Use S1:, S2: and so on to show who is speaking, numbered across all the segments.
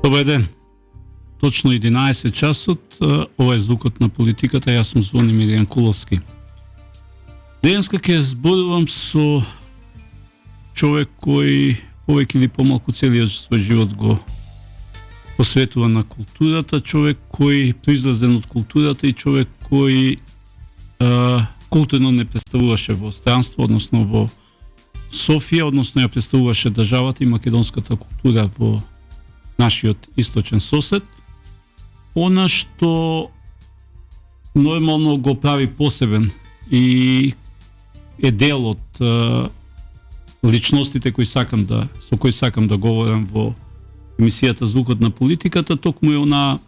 S1: Добар ден. Точно 11 часот, ова е звукот на политиката, јас сум Звонимир Јанкуловски. Денеска ќе зборувам со човек кој повеќе или помалку целиот свој живот го посветува на културата, човек кој произлезен од културата и човек кој културно не представуваше во странство, односно во Софија, односно ја представуваше државата и македонската култура во нашиот источен сосед. Она што нормално го прави посебен и е дел од личностите со кои сакам да говорам во емисијата Звукот на политиката, токму е она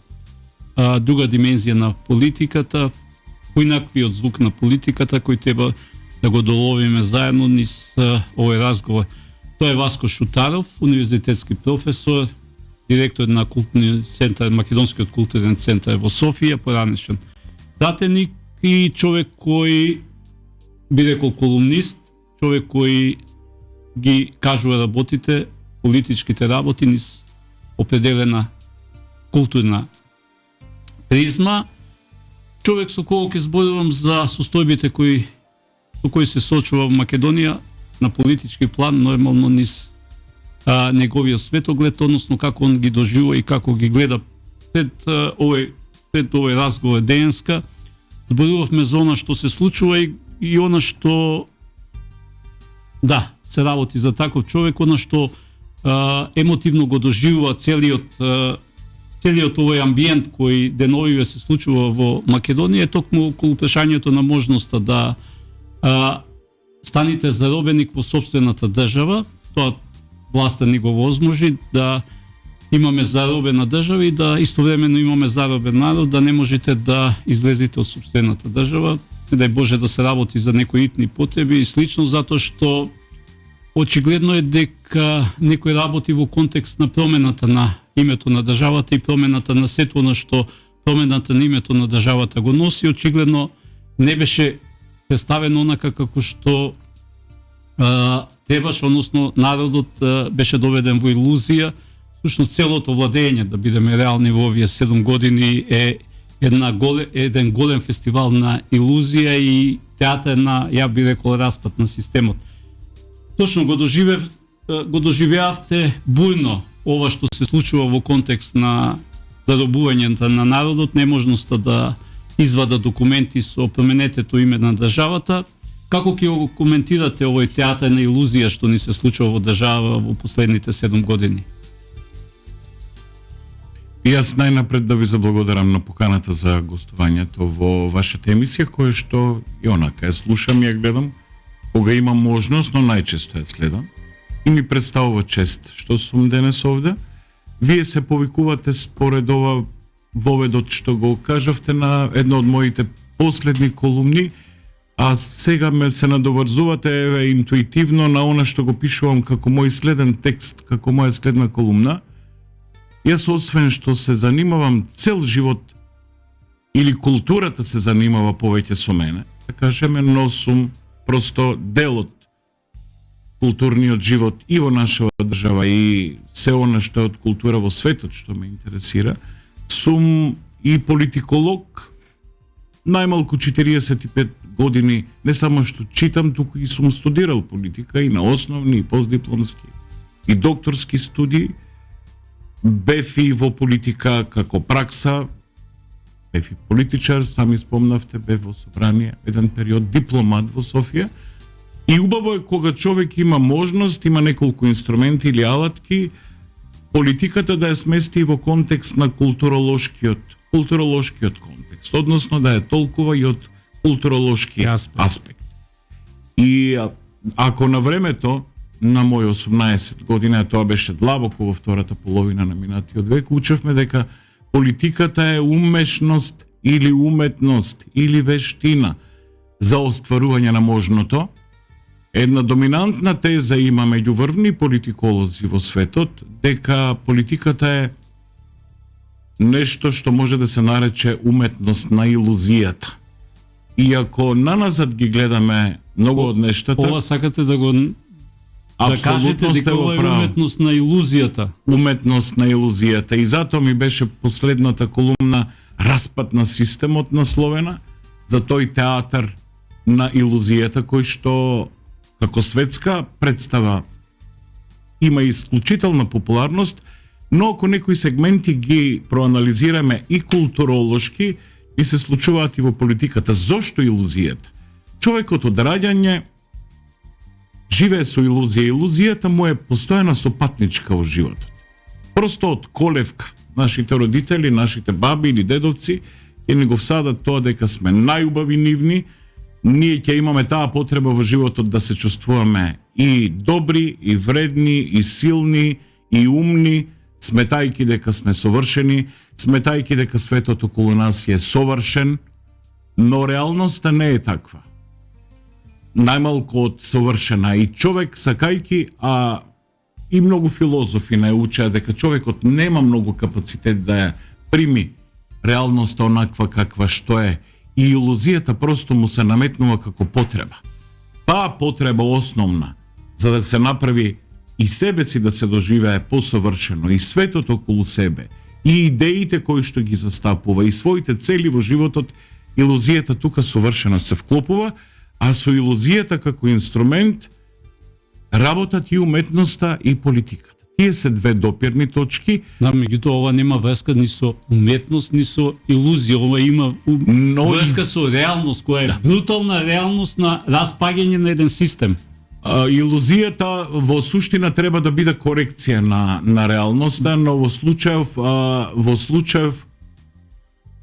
S1: друга димензија на политиката, поинаквиот звук на политиката кој треба да го доловиме заедно низ овој разговор. Тој е Васко Шутаров, универзитетски професор, директор на културниот центар, Македонскиот културен центар во Софија, поранешен пратеник и човек кој би рекол колумнист, човек кој ги кажува работите, политичките работи низ определена културна призма. Човек со кој ќе зборувам за состојбите со кои се соочува Македонија на политички план, нормално низ неговиот светоглед, односно како он ги доживува и како ги гледа пред овој разговор денеска. Зборувавме за она што се случува и она што се работи за таков човек, она што емотивно го доживува целиот овој амбиент кој деновиве се случува во Македонија, токму околу прашањето на можноста да станите заробеник во сопствената држава. Тоа власта ни го возможи, да имаме заробена држава и да истовремено имаме заробен народ, да не можете да излезете од сопствената држава, не дај Боже да се работи за некои итни потреби и слично, затоа што очигледно е дека некој работи во контекст на промената на името на државата и промената на сето на што промената на името на државата го носи. Очигледно не беше представено онака како што требаш, односно народот беше доведен во илузија. Всушност целото владење, да бидеме реални, во овие 7 години е еден голем фестивал на илузија и театар на, ја би рекол, распад на системот. Точно го доживеавте бујно ова што се случува во контекст на заробувањето на народот, неможноста да извада документи со променетето име на државата. Како ќе го коментирате овој театар на илузија што ни се случува во држава во последните 7 години?
S2: И јас најнапред да ви заблагодарам на поканата за гостувањето во вашата емисија, која што и онака ја слушам и ја гледам кога имам можност, но најчесто ја следам. И ми представува чест што сум денес овде. Вие се повикувате според ова воведот што го кажавте на едно од моите последни колумни, а сега ме се надоврзувате интуитивно на она што го пишувам како мој следен текст, како моја следна колумна. Јас освен што се занимавам цел живот, или културата се занимава повеќе со мене, да кажеме, но сум просто дел од културниот живот и во нашава држава и се она што е од култура во светот што ме интересира. Сум и политиколог, најмалку 45 години, не само што читам, туку и сум студирал политика и на основни и постдипломски и докторски студии. Бев и во политика како пракса, бев и политичар, сами спомнавте, бев во собрание, еден период дипломат во Софија. И убаво е кога човек има можност, има неколку инструменти или алатки, политиката да ја смести во контекст на културолошкиот контекст, односно да ја толкува и од културолошки аспект. И ако на времето, на мој 18 година, тоа беше длабоко во втората половина на минатиот век, учевме дека политиката е умешност или уметност или вештина за остварување на можното. Една доминантна теза има меѓу врвни политиколози во светот дека политиката е нешто што може да се нарече уметност на илузијата. И ако наназад ги гледаме многу од нештата...
S1: Ова сакате да го Да кажете дека ова е уметност на илузијата.
S2: Уметност на илузијата. И затоа ми беше последната колумна Распад на системот насловена за тој театар на илузијата кој што како светска представа има исклучителна популарност, но ако некои сегменти ги проанализираме и културолошки, и се случуваат и во политиката. Зошто илузијата? Човекот од раѓање живее со илузија. Илузијата му е постојана сопатничка во животот. Просто од колевка нашите родители, нашите баби или дедовци и ни го всадат тоа дека сме најубави нивни, ние ќе имаме таа потреба во животот да се чувствуваме и добри, и вредни, и силни, и умни, сметајки дека сме совршени, сметајки дека светот околу нас е совршен, но реалноста не е таква. Најмалку од совршена. И човек сакајки, а и многу филозофи научаа дека човекот нема многу капацитет да ја прими реалноста онаква каква што е. И илузијата просто му се наметнува како потреба. Таа потреба основна, за да се направи и себе си да се доживее посовршено, и светот околу себе, и идеите кои што ги застапува, и своите цели во животот, илузијата тука совршено се вклопува, а со илузијата како инструмент работат и уметноста и политиката. Тие се две допирни точки.
S1: Да, меѓутоа ова нема врска ни со уметност, ни со илузија. Ова има врска со реалност, која е брутална реалност на распаѓање на еден систем.
S2: Илузијата во суштина треба да биде корекција на реалноста, но во случаев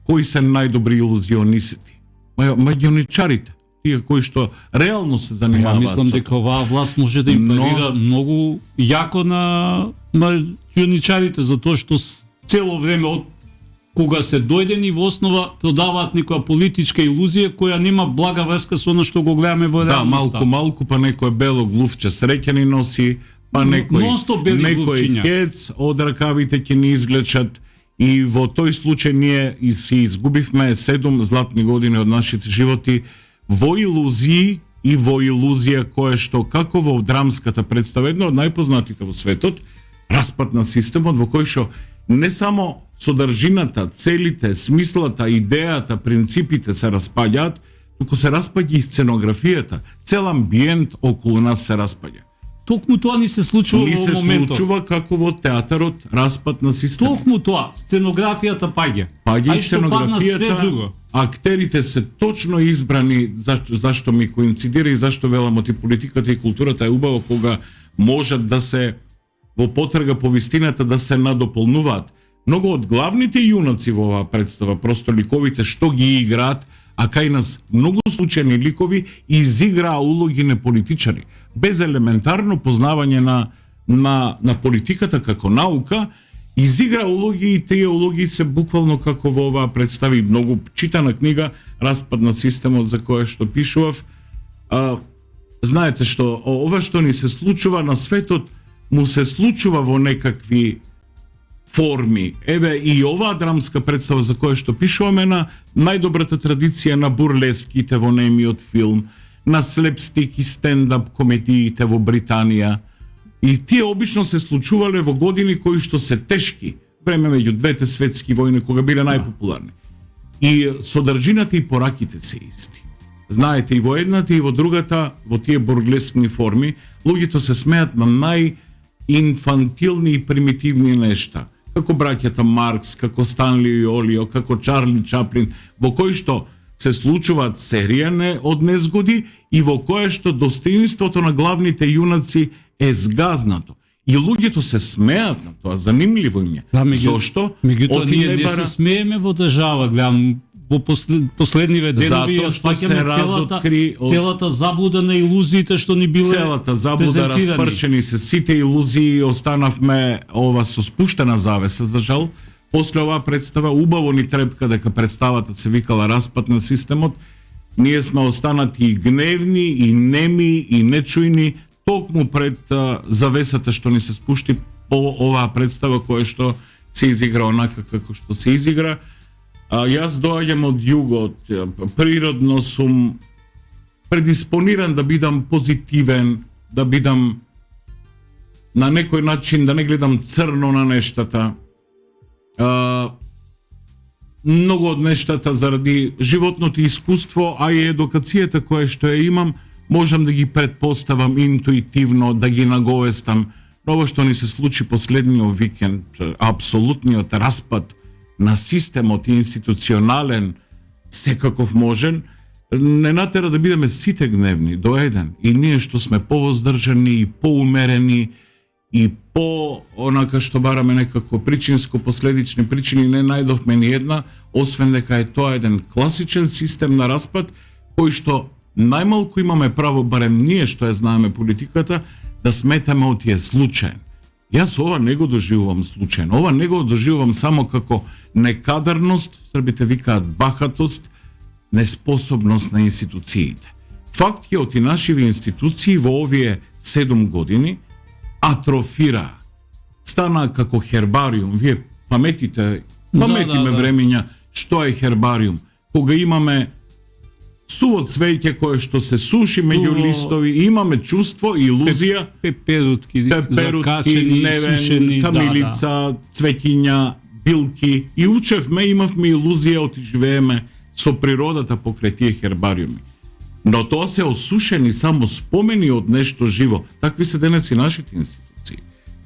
S2: кои се најдобри илузионисти? Магионичарите, тие кои што реално се занимаваат.
S1: Мислам дека оваа власт може да им парира многу јако на магионичарите, затоа што цело време од кога се дојдени во основа продаваат некоја политичка илузија која нема блага врска со она што го гледаме во реалноста.
S2: Да, малку па некој бело глувче среќани носи, па некој кец од ракавите ќе ни извлечат. И во тој случај ние си изгубивме 7 златни години од нашите животи во илузии и во илузија која што како во драмската представа, една од најпознатите во светот, Распад на системот, во кој што не само содржината, целите, смислата, идејата, принципите се распаѓаат, туку се распаѓа и сценографијата. Цел амбиент околу нас се распаѓа.
S1: Токму тоа ни се случува во моментот.
S2: Ни се случува како во театарот Распад на системот.
S1: Токму тоа, сценографијата паѓа.
S2: Паѓа и сценографијата. Актерите се точно избрани, зашто ми коинцидира и зашто велам оти политиката и културата е убаво кога можат да се во потрага по вистината да се надополнуваат. Многу од главните јунаци во оваа представа, просто ликовите што ги играат, а кај нас многу случајни ликови изиграа улоги на политичари, без елементарно познавање на политиката како наука, изигра улоги и тие улоги се буквално како во оваа представи многу читана книга Распад на системот за која што пишував. Знаете што ова што ни се случува на светот му се случува во некакви форми. Еве и оваа драмска представа за која што пишуваме на најдобрата традиција на бурлеските во немиот филм, на слепстик и стендап комедиите во Британија. И тие обично се случувале во години кои што се тешки, време меѓу двете светски војни кога биле најпопуларни. И содржината и пораките се исти. Знаете, и во едната и во другата, во тие бурлескни форми, луѓето се смеат на најинфантилни и примитивни нешта. Како браќата Маркс, како Станли и Олио, како Чарли Чаплин, во кои што се случуваат серија од незгоди и во кое што достоинството на главните јунаци е згазнато. И луѓето се смеат на тоа, занимливо им е. Зошто?
S1: Меѓутоа ние не се смееме во држава, гледам во последниве денови ја сваќаме целата заблуда на илузиите што ни биле
S2: целата заблуда распршени се сите илузии, останавме ова со спуштена завеса за жал. После оваа представа убаво ни трепка дека представата се викала Распад на системот. Ние сме останати и гневни, и неми, и нечујни токму пред завесата што ни се спушти по оваа представа која што се изигра онака како што се изигра. Јас доаѓам од југот, природно сум предиспониран да бидам позитивен, да бидам на некој начин да не гледам црно на нештата. Многу од нештата заради животното искуство, а и едукацијата која што ја имам, можам да ги предпоставам интуитивно, да ги наговестам. Ова што ни се случи последниот викенд, апсолутниот распад на системот институционален, секаков можен, не натера да бидеме сите гневни до еден. И ние што сме повоздржани и поумерени и по онака што бараме некако причинско-последични причини, не најдовме ни една, освен дека е тоа еден класичен систем на распад, кој што најмалку имаме право, барем ние што ја знаеме политиката, да сметаме од тие случаен. Јас ова не го доживувам случајно. Ова не го доживувам само како некадарност, србите викаат бахатост, неспособност на институциите. Факт е оти нашиви институции во овие 7 години атрофира. Стана како хербариум. Вие паметиме времења што е хербариум. Кога имаме суво цвеќе кое што се суши меѓу листови, имаме чувство, илузија,
S1: пеперутки, закачени,
S2: невен,
S1: сушени,
S2: камилица, цвеќиња, билки, и учевме, имавме илузија оти живееме со природата покрај тие хербариуми. Но тоа се осушени само спомени од нешто живо. Такви се денес и нашите институции.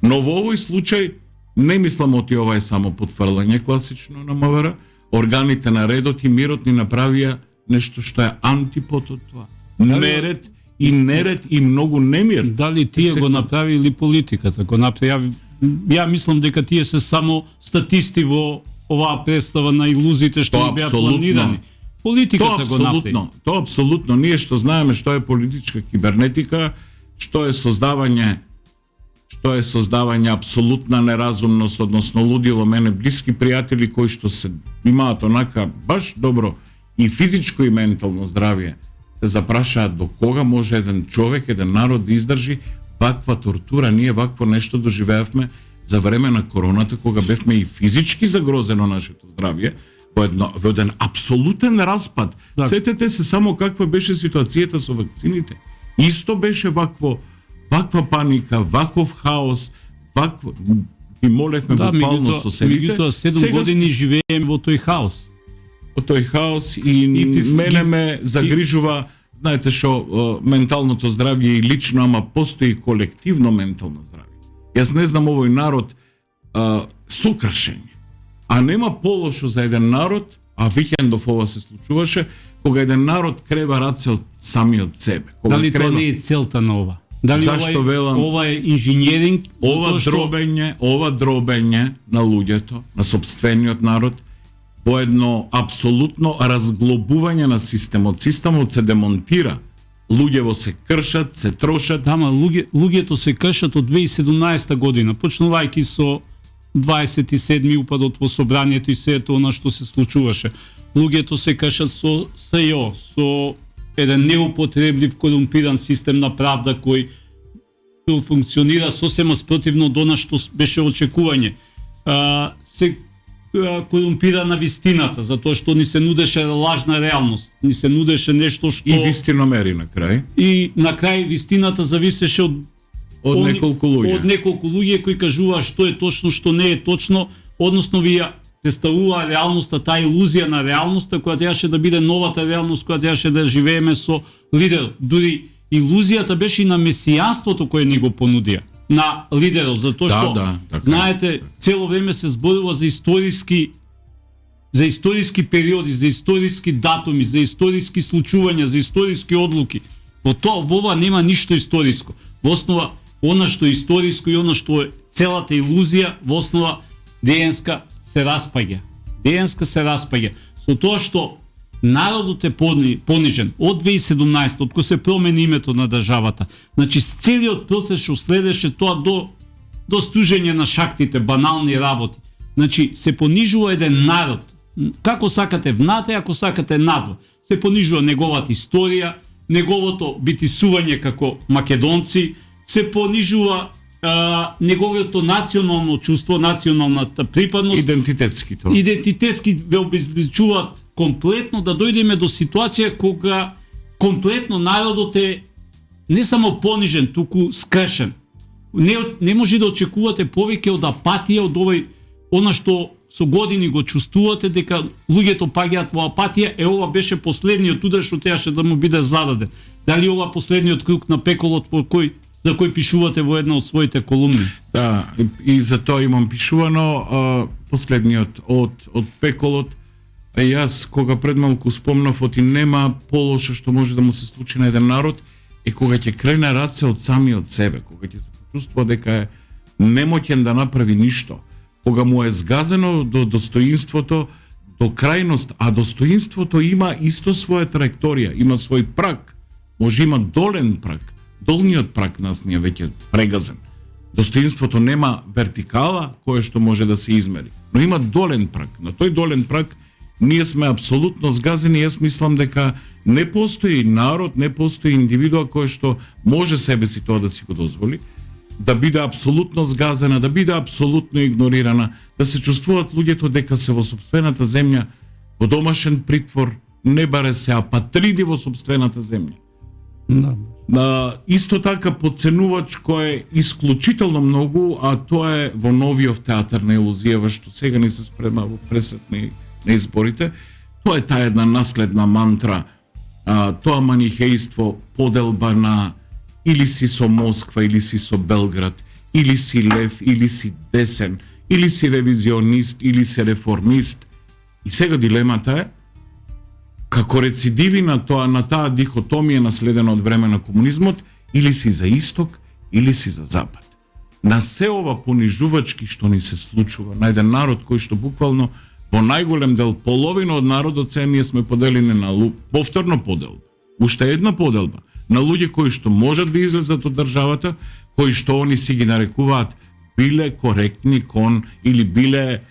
S2: Но во овој случај не мислам оти ова е само потврлање класично на МВР. Органите на редот и мирот ни направија нешто што е антипод од тоа. Неред и многу немир.
S1: Дали тие го направи или политиката го направи? Ја мислам дека тие се само статисти во оваа представа на илузите што беа планирани. Политиката го направи.
S2: Тоа апсолутно. Ние што знаеме што е политичка кибернетика, што е создавање апсолутна неразумност, односно лудило. Мене блиски пријатели кои што се имаат онака баш добро и физичко и ментално здравје, се запрашаат до кога може еден човек, еден народ да издржи ваква тортура. Ние вакво нешто доживеавме за време на короната, кога бевме и физички загрозено нашето здравје, во еден апсолутен распад.
S1: Так.
S2: Сетете се само каква беше ситуацијата со вакцините. Исто беше ваква паника, ваков хаос, и молевме буквално соседите.
S1: Меѓутоа 7 години живееме во тој хаос.
S2: И мене ме загрижува, знаете што, менталното здравје и лично, ама постои колективно ментално здравје. Јас не знам овој народ сокршење. А нема полошо за еден народ, а викендов ова се случуваше, кога еден народ крева раце од самиот себе.
S1: Дали тоа не е целта на ова? Дали ова е инженеринг?
S2: Ова дробење на луѓето, на сопствениот народ, во едно апсолутно разглобување на системот. Системот се демонтира. Луѓево се кршат, се трошат.
S1: Дама, луѓето се кршат од 2017 година, почнувајќи со 27. упадот во собранието и сето она што се случуваше. Луѓето се кршат со СЈО, со еден неупотреблив корумпиран систем на правда кој функционира сосема спротивно до она што беше очекување. Се корумпира на вистината, затоа што ни се нудеше лажна реалност, ни се нудеше нешто што...
S2: И вистиномери на крај.
S1: И на крај вистината зависеше од
S2: неколку
S1: луѓе кои кажува што е точно, што не е точно, односно вие представува реалноста, таа илузија на реалноста која требаше да биде новата реалност која требаше да живееме со лидерот. Дури илузијата беше и на месијанството кое ни го понудија на лидерот, затоа што знаете, цело време се зборува за историски периоди, за историски датуми, за историски случувања, за историски одлуки. Во ова нема ништо историско. Во основа она што е историско и она што е целата илузија, во основа денеска се распаѓа. Со тоа што народот е понижен од 2017, од кога се промени името на државата. Значи, целиот процес што следеше тоа до стужење на шактите, банални работи. Значи, се понижува еден народ. Како сакате внатре, ако сакате надвор. Се понижува неговата историја, неговото битисување како македонци, се понижува неговото национално чувство, националната припадност. Идентитетски ве обезличуваат комплетно, да дојдеме до ситуација кога комплетно народот е не само понижен, туку скршен. не може да очекувате повеќе од апатија, од она што со години го чувствувате дека луѓето паѓаат во апатија, ова беше последниот удар што требаше да му биде зададен. Дали ова последниот круг на пеколот за кој пишувате во една од своите колумни?
S2: Да, и за тоа имам пишувано последниот од пеколот. Јас кога пред малку спомнав оти нема полошо што може да му се случи на еден народ е кога ќе крене раце од самиот себе, кога ќе се почувствува дека е немоќен да направи ништо, кога му е згазено до достоинството, до крајност, а достоинството има исто своја траекторија, има свој праг, може има долен праг, долниот праг нас ни е веќе прегазен. Достоинството нема вертикала која што може да се измери, но има долен праг. На тој долен праг ние сме апсолутно згазени. Јас мислам дека не постои народ, не постои индивидуа кој што може себе си тоа да си го дозволи, да биде апсолутно згазена, да биде апсолутно игнорирана, да се чувствуваат луѓето дека се во сопствената земја, во домашен притвор, не баре се апатриди во сопствената земја. Исто така подценувач кој е исклучително многу, а тоа е во новиот театар на илузијава што сега не се спрема во пресет на изборите. Тоа е таа една наследна мантра, тоа манихејство, поделба на или си со Москва, или си со Белград, или си лев, или си десен, или си ревизионист, или си реформист. И сега дилемата е, како рецидиви на таа дихотомија наследена од време на комунизмот, или си за исток, или си за запад. На се ова понижувачки што ни се случува, на еден народ кој што буквално во најголем дел, половина од народот се ние сме поделени на повторно поделба. Уште една поделба на луѓе кои што можат да излезат од државата, кои што они си ги нарекуваат биле коректни или биле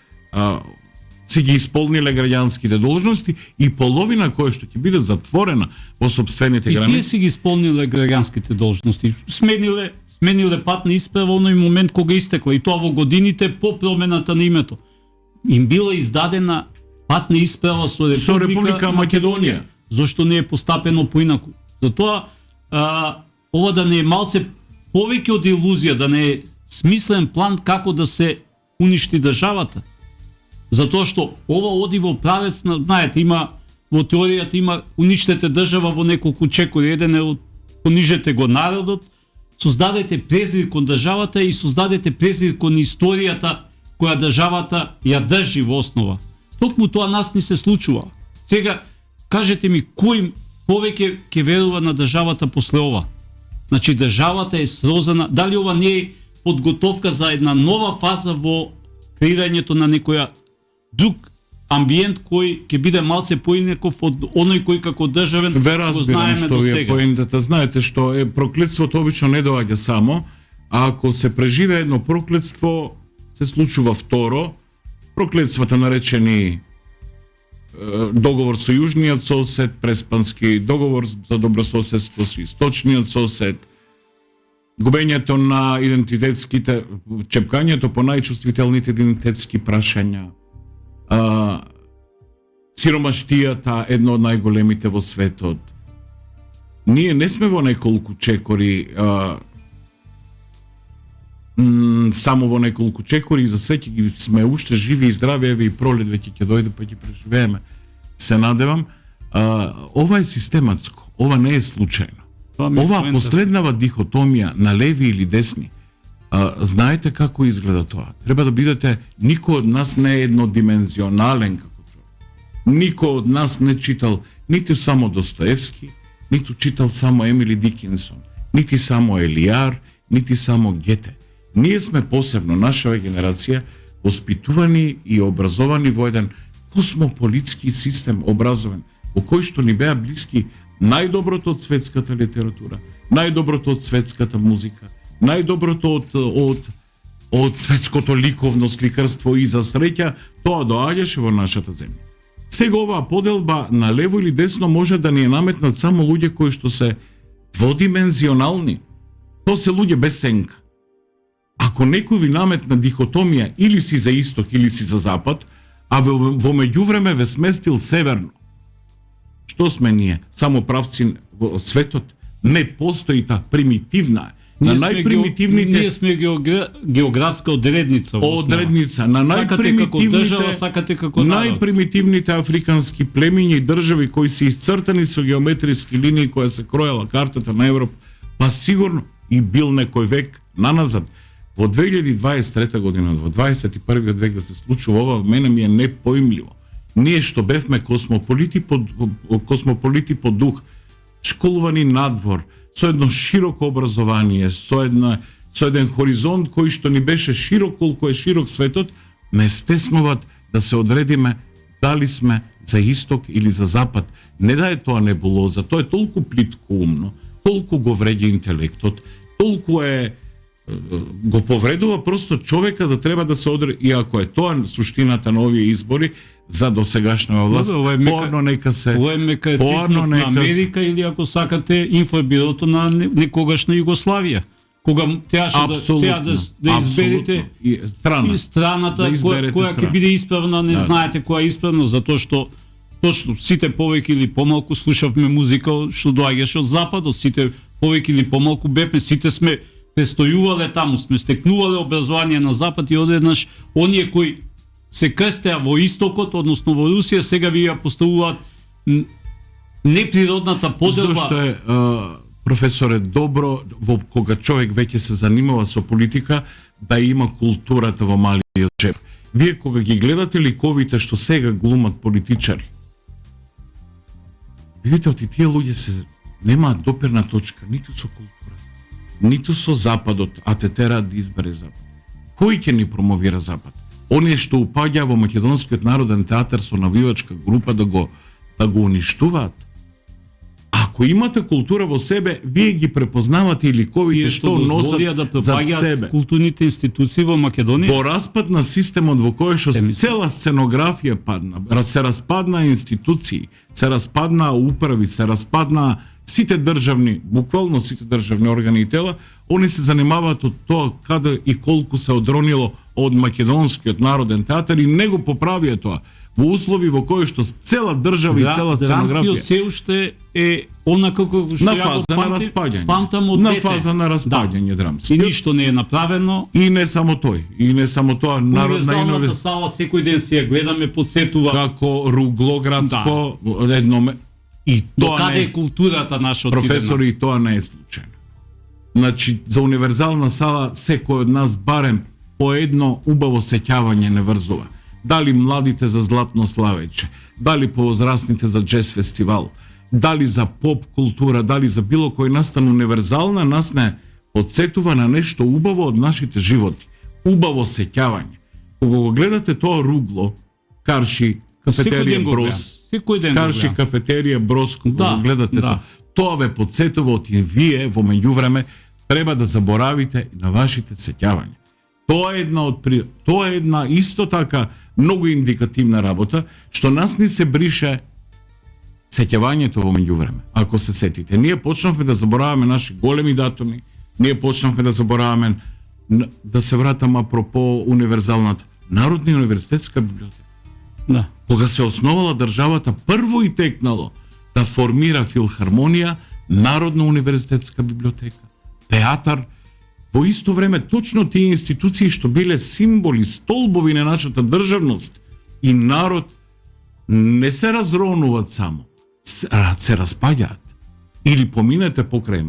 S2: си ги исполниле граѓанските должности, и половина која што ќе биде затворена во сопствените граници.
S1: И тие си ги исполниле граѓанските должности. Смениле патна исправа оној момент кога истекла, и тоа во годините по промената на името. Им била издадена патна исправа со Република Македонија. Зошто не е постапено поинаку? Затоа ова да не е малце повеќе од илузија, да не е смислен план како да се уништи државата. Затоа што ова оди во правец на, знаете, има во теоријата има уништете држава во неколку чекори. Еден е од понижете го народот, создадете презир кон државата и создадете презир кон историјата која државата ја држи во основа. Токму тоа нас не се случува. Сега, кажете ми, кој повеќе ќе верува на државата после ова? Значи, државата е срозана. Дали ова не е подготовка за една нова фаза во креирањето на некоја друг амбиент кој ќе биде малце поинаков од оној кој како државен го знаеме
S2: што
S1: до
S2: ви е
S1: сега?
S2: поентата. Знаете што е, проклетството обично не доаѓа само, а ако се преживее едно проклетство, се случува второ. Проклетствата наречени договор со јужниот сосед, преспански договор за добрососедство со источниот сосед, губењето на идентитетските, чепкањето по најчувствителните идентитетски прашања, сиромаштијата, едно од најголемите во светот. Ние не сме во неколку чекори, само во неколку чекори, и за среќа ги сме уште живи и здрави, еве и пролет веќе ќе дојде, па ќе преживееме. Се надевам. Ова е систематско, ова не е случајно. Ова последнава дихотомија на леви или десни, знаете како изгледа тоа. Треба да бидете, никој од нас не е еднодимензионален како човек. Никој од нас не читал ниту само Достоевски, ниту читал само Емили Дикинсон, нити само Елијар, нити само Гете. Ние сме посебно, нашава генерација, воспитувани и образовани во еден космополитски систем образован, во кој што ни беа блиски најдоброто од светската литература, најдоброто од светската музика, најдоброто од светското ликовно сликарство, и за среќа тоа доаѓаше во нашата земја. Сега оваа поделба на лево или десно може да ни е наметнат само луѓе кои што се дводимензионални. Тоа се луѓе без сенка. Ако некој ви наметна дихотомија, или си за исток, или си за запад, а во меѓувреме ве сместил северно, што сме ние? Само правци во светот? Не постои та примитивна. На
S1: Ние сме
S2: најпримитивните
S1: Ние сме географска одредница во основа.
S2: одредница, на
S1: Сакате како држава,
S2: најпримитивните
S1: сакате како народ.
S2: најпримитивните африкански племиња и држави кои се исцртани со геометриски линии која се кроела картата на Европа, па сигурно и бил некој век наназад. Во 2023 година, во 21 век да се случува ова, мене ми е непоимливо. Ние што бевме космополити по дух, школувани надвор, со едно широко образование, со еден хоризонт кој што ни беше широк колку е широк светот, не стеснуват да се одредиме дали сме за исток или за запад. Не да е тоа небулоза, тоа е толку плитко умно, толку го вреди интелектот, толку го повредува просто човека да треба да се одреди, и ако е тоа суштината на овие избори за досегашна власт, поарно нека се...
S1: Ова е мекатизмот на Америка или ако сакате инфобирото на некогашна Југославија. Кога теаше да изберете
S2: и
S1: страната која ќе биде исправна, не знаете која е исправна, затоа што точно сите повеќе или помалку слушавме музика што доаѓаше од западот, сите повеќе или помалку бевме, сите сме престојувале таму, сме стекнувале образование на запад и одеднаш оние кои се крстеа во истокот, односно во Русија, сега ви ја поставуваат неприродната поделба.
S2: Зошто е, професоре, добро кога човек веќе се занимава со политика да има културата во малиот джеб. Вие кога ги гледате ликовите што сега глумат политичари, видите, оти тие луѓе немаат допирна точка ниту со култура, ниту со Западот, а те тераат да избере Запад. Кој ќе ни промовира Запад? Оние што упаѓа во Македонскиот народен театар со навивачка група да го уништуваат. Ако имате култура во себе, вие ги препознавате и ликовите што носат за себе.
S1: Културните институции во Македонија.
S2: Во распад на системот во кој што цела сценографија падна, се распадна институции, се распадна управи, се распадна сите државни, буквално сите државни органи и тела, они се занимаваат од тоа каде и колку се одронило од Македонскиот народен театар и не го поправија тоа во услови во кои што цела држава и цела сценографија
S1: се уште е онакако што
S2: на фаза на распаѓање. На фаза на распаѓање драмски.
S1: И ништо не е направено.
S2: И не само тоа,
S1: Универзалната сала секој ден си ја гледаме, подсетува
S2: како руглоградско едно. И тоа
S1: каде е културата наша отидена.
S2: Професори, и тоа не е случајно. Значи, за универзална сала секој од нас барем по едно убаво сеќавање не врзува. Дали младите за Златно славење, дали повозрастните за джез фестивал, дали за поп култура, дали за било кој настан универзална, нас не подсетува на нешто убаво од нашите животи. Убаво сеќавање. Кога го гледате тоа ругло, Карши, кафетерија Брос, Карши кафетерија Брос, кога го гледате тоа ве подсетува од вие во меѓувреме треба да заборавите на вашите сеќавања. Тоа е една исто така многу индикативна работа, што нас ни се брише сеќавањето во меѓувреме. Ако се сетите, ние почнавме да забораваме наши големи датуми, ние почнавме да забораваме, да се вратам апропо универзалната Народна универзитетска библиотека.
S1: Да.
S2: Кога се основала државата, прво и текнало да формира филхармонија, Народна универзитетска библиотека, театар. Во исто време точно тие институции што биле символи, столбови на нашата државност и народ не се разронуваат само, се распаѓаат. Или поминете покрај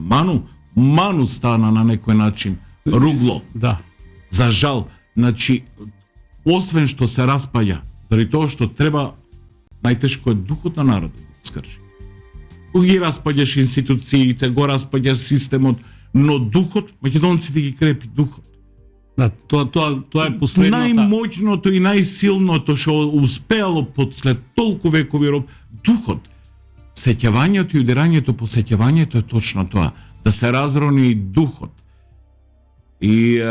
S2: Ману стана на некој начин ругло.
S1: Да.
S2: За жал, значи, освен што се распаѓа, заради тоа што треба, најтешко е духот на народот да скржи. Кога ги распаѓаш институциите, го распаѓаш системот, но духот, македонците ги крепи духот.
S1: Да, тоа е последната.
S2: Најмоќното и најсилното што успеало след толку векови роб, духот. Сеќавањето и удирањето по сеќавањето е точно тоа, да се разрони и духот. И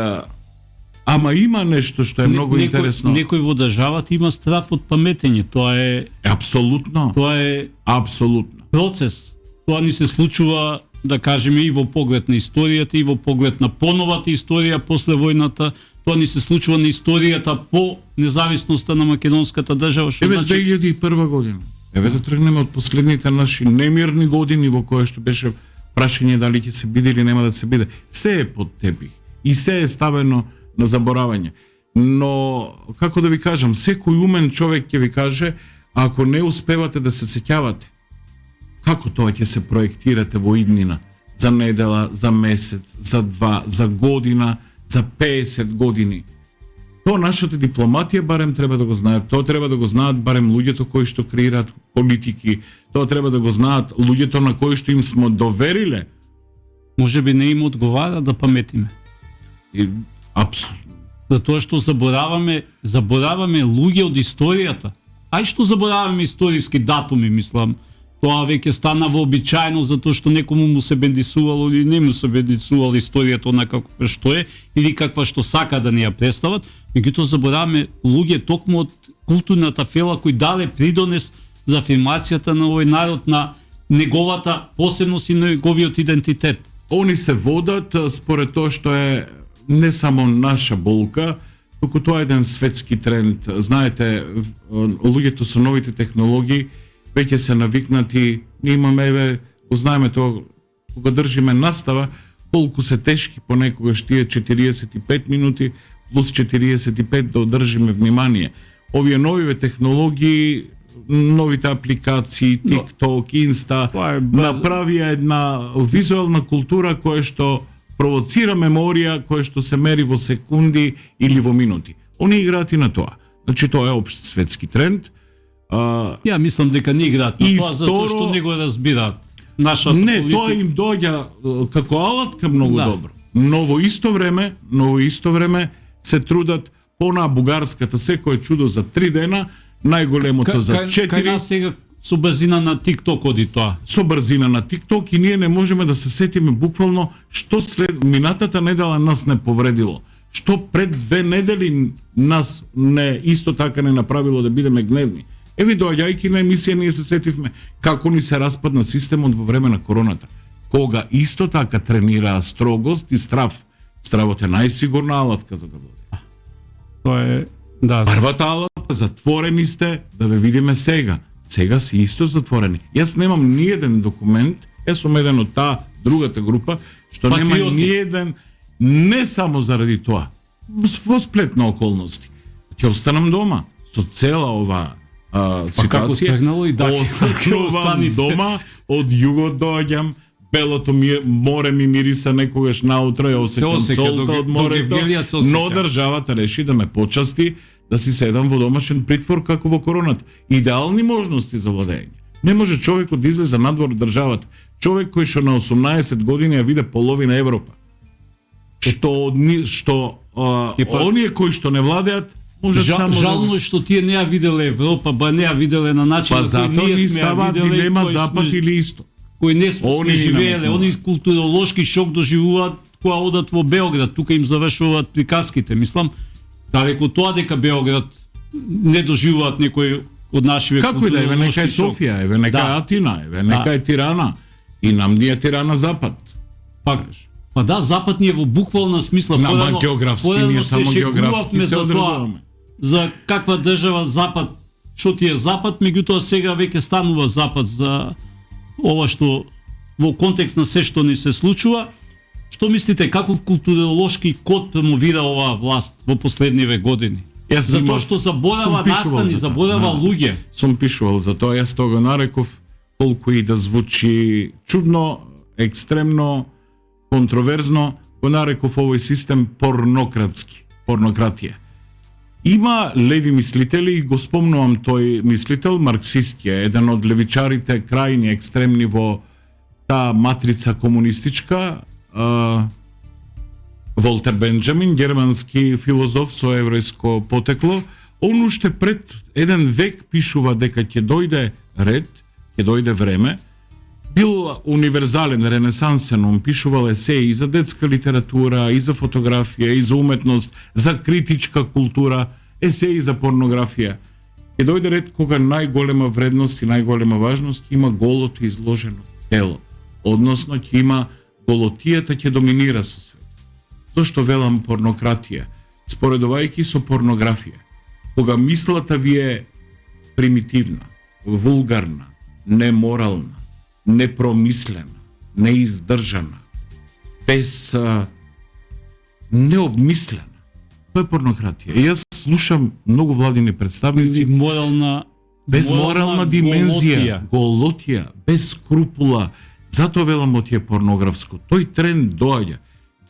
S2: ама има нешто што е многу интересно.
S1: Некој во државата има страф од паметење, тоа е
S2: апсолутно.
S1: Тоа е
S2: апсолутно
S1: процес. Тоа ни се случува, да кажеме, и во поглед на историјата, и во поглед на поновата историја после војната. Тоа ни се случува на историјата по независноста на македонската држава.
S2: Еве 2001 година. Еве да тргнеме од последните наши немирни години во кои што беше прашање дали ќе се биде или нема да се биде. Се е под тепих и се е ставено на заборавање. Но, како да ви кажам, секој умен човек ќе ви каже, ако не успевате да се сеќавате, како тоа ќе се проектирате во иднина, за недела, за месец, за 2, за година, за 50 години. Тоа нашата дипломатија барем треба да го знаат. Тоа треба да го знаат барем луѓето кои што креираат политики. Тоа треба да го знаат луѓето на кои што им смо довериле.
S1: Може би не им одговара да паметиме. Затоа што забораваме луѓе од историјата. Ај што забораваме историски датуми, мислам. Тоа веќе стана вообичаено затоа што некому му се бендисувало или не му се бендисувало историјата онака како што е или каква што сака да не ја представат, меѓутоа забораваме луѓе токму од културната фела кои дале придонес за афирмацијата на овој народ, на неговата посебност и неговиот идентитет.
S2: Они се водат според тоа што е не само наша болка, туку тоа е еден светски тренд. Знаете, луѓето со новите технологии веќе се навикнати, ние имаме, го знаеме тоа, кога држиме настава, колку се тешки понекогаш тие 45 минути плюс 45 да одржиме внимание. Овие новиве технологии, новите апликации, TikTok, Insta, направија една визуелна култура која што провоцира меморија, која што се мери во секунди или во минути. Они играат и на тоа. Значи тоа е општ светски тренд.
S1: Ја мислам дека не играат на тоа затоа што не го разбираат.
S2: Не, тоа им доаѓа како алатка многу добро. Но во исто време се трудат на бугарската секое чудо за 3 дена, најголемото за 4.
S1: Кај нас сега со брзина на TikTok оди тоа.
S2: Со брзина на TikTok и ние не можеме да се сетиме буквално што след минатата недела нас не повредило. Што пред 2 недели нас не исто така не направило да бидеме гневни. Еви доаѓајќи на емисија ние се сетивме како ни се распадна системот во време на короната. Кога исто така тренираа строгост и страв. Стравот е најсигурна алатка за да владее.
S1: Тоа е, да.
S2: Првата алатка, затворени сте, да ве видиме сега. Сега си исто затворени. Јас немам ниеден документ, јас сум еден од таа другата група, што нема ниеден, не само заради тоа, во сплет на околности. Ќе останам дома со цела оваа ситуација. Останувам дома, од југот доаѓам, белото море ми мириса некогаш наутро, ја осеќам солта од морето, но државата реши да ме почасти да си седам во домашен притвор како во короната. Идеални можности за владење. Не може човекот да излезе надвор од државата. Човек кој што на 18 години ја виде половина Европа. Што оние кои што не владеат можат само
S1: жално што тие не ја виделе Европа, ба не ја виделе на начин
S2: на кој ние сме ја виделе. Дилема запад или исток.
S1: Кои не сме живееле, они културолошки шок доживуваат кога одат во Београд, тука им завршуваат приказките. Мислам, далеко тоа дека Београд не доживуваат некој од нашиве
S2: како и да е, нека е Софија, еве нека е Атина, еве нека е Тирана. И нам ние Тирана запад.
S1: Па да, запад ни е во буквална смисла.
S2: Нама географски, ние само географски се одредуваме.
S1: За каква држава запад, што ти е запад, меѓутоа сега веќе станува запад за ова што во контекст на се што ни се случува. Што мислите, каков културолошки код промовира оваа власт во последниве години? Затоа што заборава настани, заборава луѓе.
S2: Сум пишувал за тоа, јас тоа го нареков, колку и да звучи чудно, екстремно, контроверзно, го нареков овој систем порнократија. Има леви мислители, и го спомнувам тој мислител, марксист е, еден од левичарите крајни екстремни во таа матрица комунистичка, Волтер Бенџамин, германски филозоф со еврејско потекло, он уште пред 1 век пишува дека ќе дојде ред, ќе дојде време. Бил универзален, ренесансен, он пишувал есеи и за детска литература, и за фотографија, и за уметност, за критичка култура, есеи за порнографија. Ќе дојде ред кога најголема вредност и најголема важност има голото изложено тело. Односно ќе има голотијата ќе доминира со свет. Зошто велам порнократија? Споредувајќи со порнографија. Кога мислата ви е примитивна, вулгарна, неморална, непромислена, неиздржана, без необмислена. Тоа е порнократија. И јас слушам многу владини представници без морална димензија, голотија, без скрупула. Затоа велам од тие порнографско. Тој тренд доаѓа.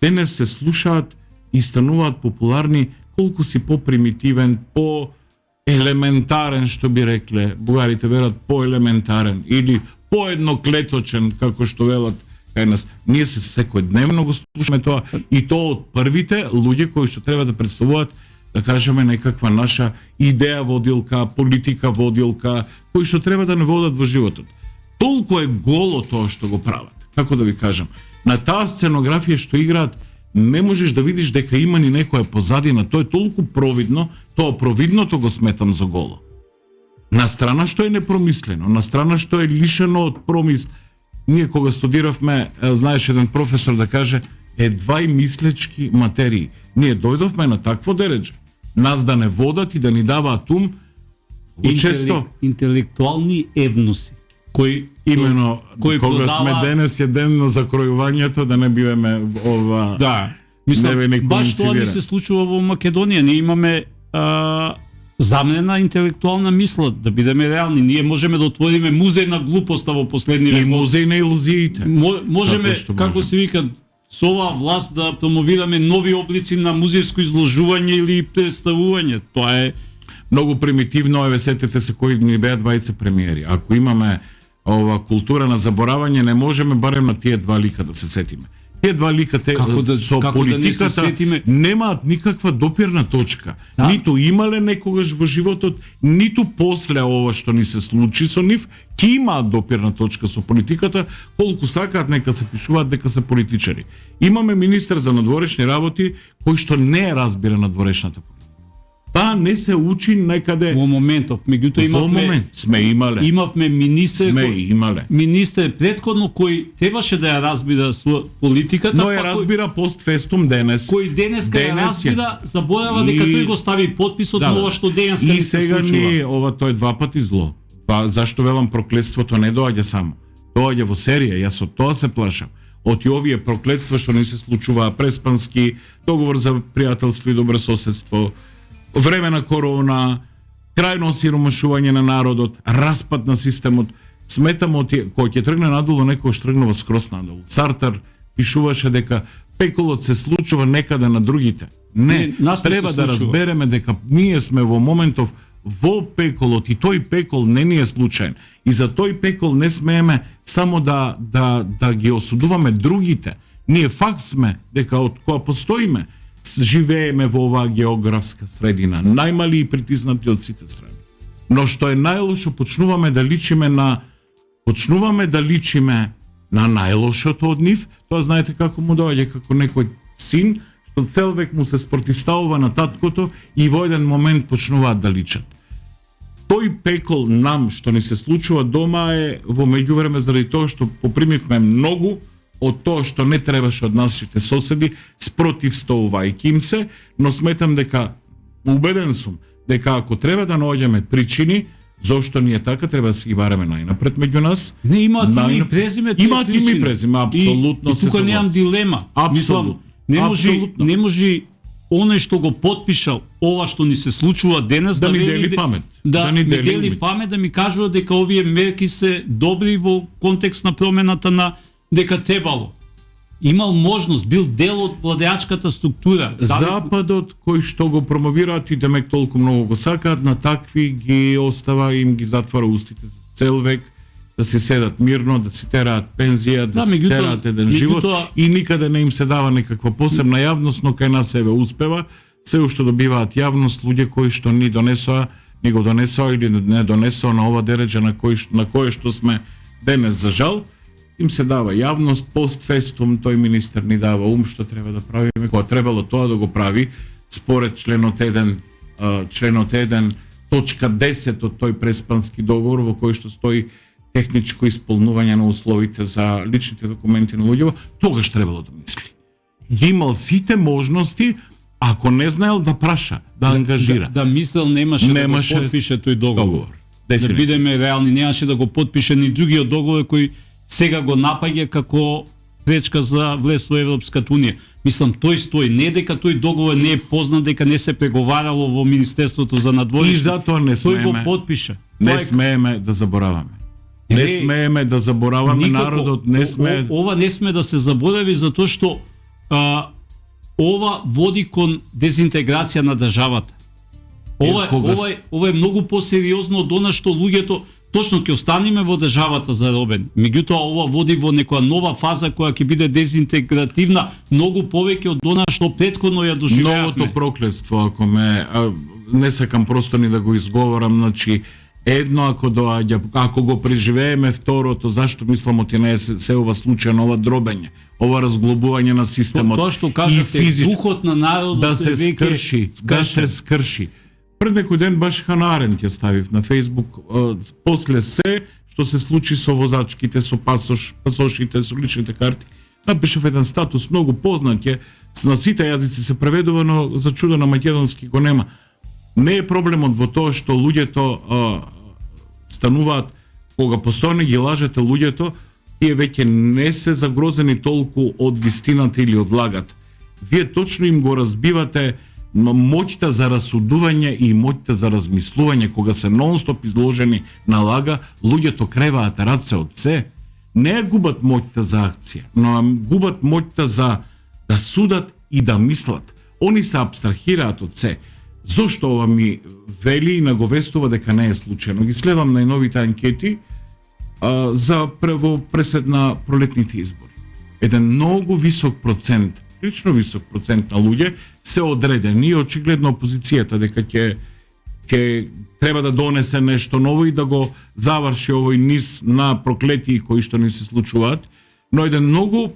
S2: Денес се слушаат и стануваат популарни колку си попримитивен, по-елементарен, што би рекле. Бугарите велат по-елементарен или поедноклеточен, како што велат кај нас. Ние се секојдневно го слушаме тоа и тоа од првите луѓе кои што треба да представуваат, да кажеме, некаква наша идеја водилка, политика водилка, кои што треба да не водат во животот. Толку е голо тоа што го прават. Како да ви кажам, на таа сценографија што играат, не можеш да видиш дека има ни некоја позадина, тоа е толку провидно, тоа провидното го сметам за голо. На страна што е непромислено, на страна што е лишено од промис. Ние кога студиравме, знаеш еден професор да каже, едва и мислечки материи. Ние дојдовме на такво дередже. Нас да не водат и да ни даваат ум, често
S1: интелектуални евноси кои
S2: именно
S1: кои
S2: кога
S1: продава...
S2: сме денес е ден на закројувањето, да не биваме ова.
S1: Да. Мислам, баш тоа ми се случува во Македонија. Ние имаме замнена интелектуална мисла, да бидеме реални. Ние можеме да отвориме музеј на глупоста во последни векови.
S2: И музеј на илузиите.
S1: Можеме, како се вика, со оваа власт да промовираме нови облици на музејско изложување или представување. Тоа е
S2: многу примитивно, еве сетете се кои ни беа двајца премиери. Ако имаме ова култура на заборавање, не можеме барем на тие два лика да се сетиме. Тие два лика со политиката немаат никаква допирна точка. Да? Ниту имале некогаш во животот, ниту после ова што ни се случи со нив, ќе имаат допирна точка со политиката, колку сакаат нека се пишуваат дека се политичари. Имаме министер за надворешни работи кој што не разбира надворешната политика. Па не се учи некаде
S1: во моментов, меѓутоа имавме министер претходно кој требаше да ја разбира со политиката,
S2: но ја разбира постфестум денес.
S1: Кој денеска ја разбира, заборава дека тој го стави подписот на ова што денеска
S2: не се случува. И сега ни ова тој два пати зло. Па зашто велам проклетството не доаѓа само. Доаѓа во серија, јас од тоа се плашам. Од овие проклетства што не се случуваа, преспански договор за пријателство и добрососедство, време на корона, крајно осиромашување на народот, распад на системот. Сметам кој ќе тргне надолу, некој што тргнува скрос надолу. Сартер пишуваше дека пеколот се случува некаде на другите. Не, треба да разбереме дека ние сме во моментов во пеколот и тој пекол не ни е случаен. И за тој пекол не смееме само да ги осудуваме другите. Ние факт сме дека од која постоиме, живееме во оваа географска средина, најмали и притиснати од сите страни. Но што е најлошо, почнуваме да личиме на најлошото од нив. Тоа знаете како му доаѓа, како некој син што цел век му се спротивставува на таткото и во еден момент почнуваат да личат. Тој пекол нам што ни се случува дома е во меѓувреме заради тоа што попримивме многу од тоа што не требаше од нашите соседи, спротивставувајќи им се, но сметам дека, убеден сум, дека ако треба да наоѓаме причини, зошто ние така, треба да си ги бараме најнапред меѓу нас.
S1: Не, имаат име и презиме.
S2: Имаат име и презиме, апсолутно се согласувам.
S1: И тука немам дилема.
S2: Апсолутно.
S1: Не може оној што го потпишал ова што ни се случува денес
S2: да ни дели памет.
S1: Да ни дели памет, да ми кажува дека овие мерки се добри во контекст на промената на дека требало. Имал можност, бил дел од владеачката структура.
S2: Западот кој што го промовираат и демек толку многу го сакаат, на такви ги остава, им ги затвора устите за цел век, да се седат мирно, да си тераат пензија, да си тераат еден живот и никаде не им се дава некаква посебна јавност, но кај нас еве успева, се уште добиваат јавност луѓе кои што ни го донесоа или не донесоа на ова дереđа на кое што сме денес, за жал. Им се дава јавност, постфестум, тој министер ни дава ум што треба да правиме, кога требало тоа да го прави, според членот 1, точка 10 од тој преспански договор, во кој што стои техничко исполнување на условите за личните документи на луѓето, тогаш требало да мисли. Имал сите можности, ако не знаел да праша, да ангажира.
S1: Да мислел немаше да го потпише тој договор. Да бидеме реални, немаше да го потпише ни другиот договор кој сега го напаѓа како пречка за влез во Европската унија. Мислам, тој стои, не дека тој договор не е познат, дека не се преговарало во Министерството за надворешни.
S2: И затоа не
S1: тој го
S2: смееме.
S1: потпиша.
S2: Не смееме да забораваме. Не смееме да забораваме,
S1: никако.
S2: народот не смее.
S1: Ова не сме да се заборави затоа што ова води кон дезинтеграција на државата. Ова е многу посериозно од она што луѓето точно ќе останеме во државата заробени. Меѓутоа ова води во некоја нова фаза која ќе биде дезинтегративна многу повеќе од она што претходно ја доживеавме.
S2: Новото проклетство, ако не сакам просто ни да го изговорам, значи едно ако доаѓа, ако го преживееме, второто, зашто мислам оти не е се ова случај, ова дробење, ова разглобување на системот.
S1: Тоа што кажете, духот на народот
S2: да се скрши, да се скрши. Пред некој ден баш Хана Аренд ја ставив на Фейсбук, после се што се случи со возачките, со пасошите, со личните карти, напишав еден статус многу познат е, на сите јазици се преведува, но за чудо на македонски го нема. Не е проблемот во тоа што луѓето стануваат, кога постојано ги лажете луѓето, тие веќе не се загрозени толку од вистината или од лагата. Вие точно им го разбивате моќта за расудување и моќта за размислување. Кога се нон-стоп изложени на лага, луѓето креваат раце од се. Не ја губат моќта за акција, но губат моќта за да судат и да мислат. Они се абстрахираат од се. Зошто ова ми вели и наговестува дека не е случајно? Ги следам најновите анкети за пресед на пролетните избори. Еден многу висок процент, прилично висок процент на луѓе се одредени и очигледно опозицијата дека ќе треба да донесе нешто ново и да го заврши овој низ на проклетии кои што не се случуваат, но еден многу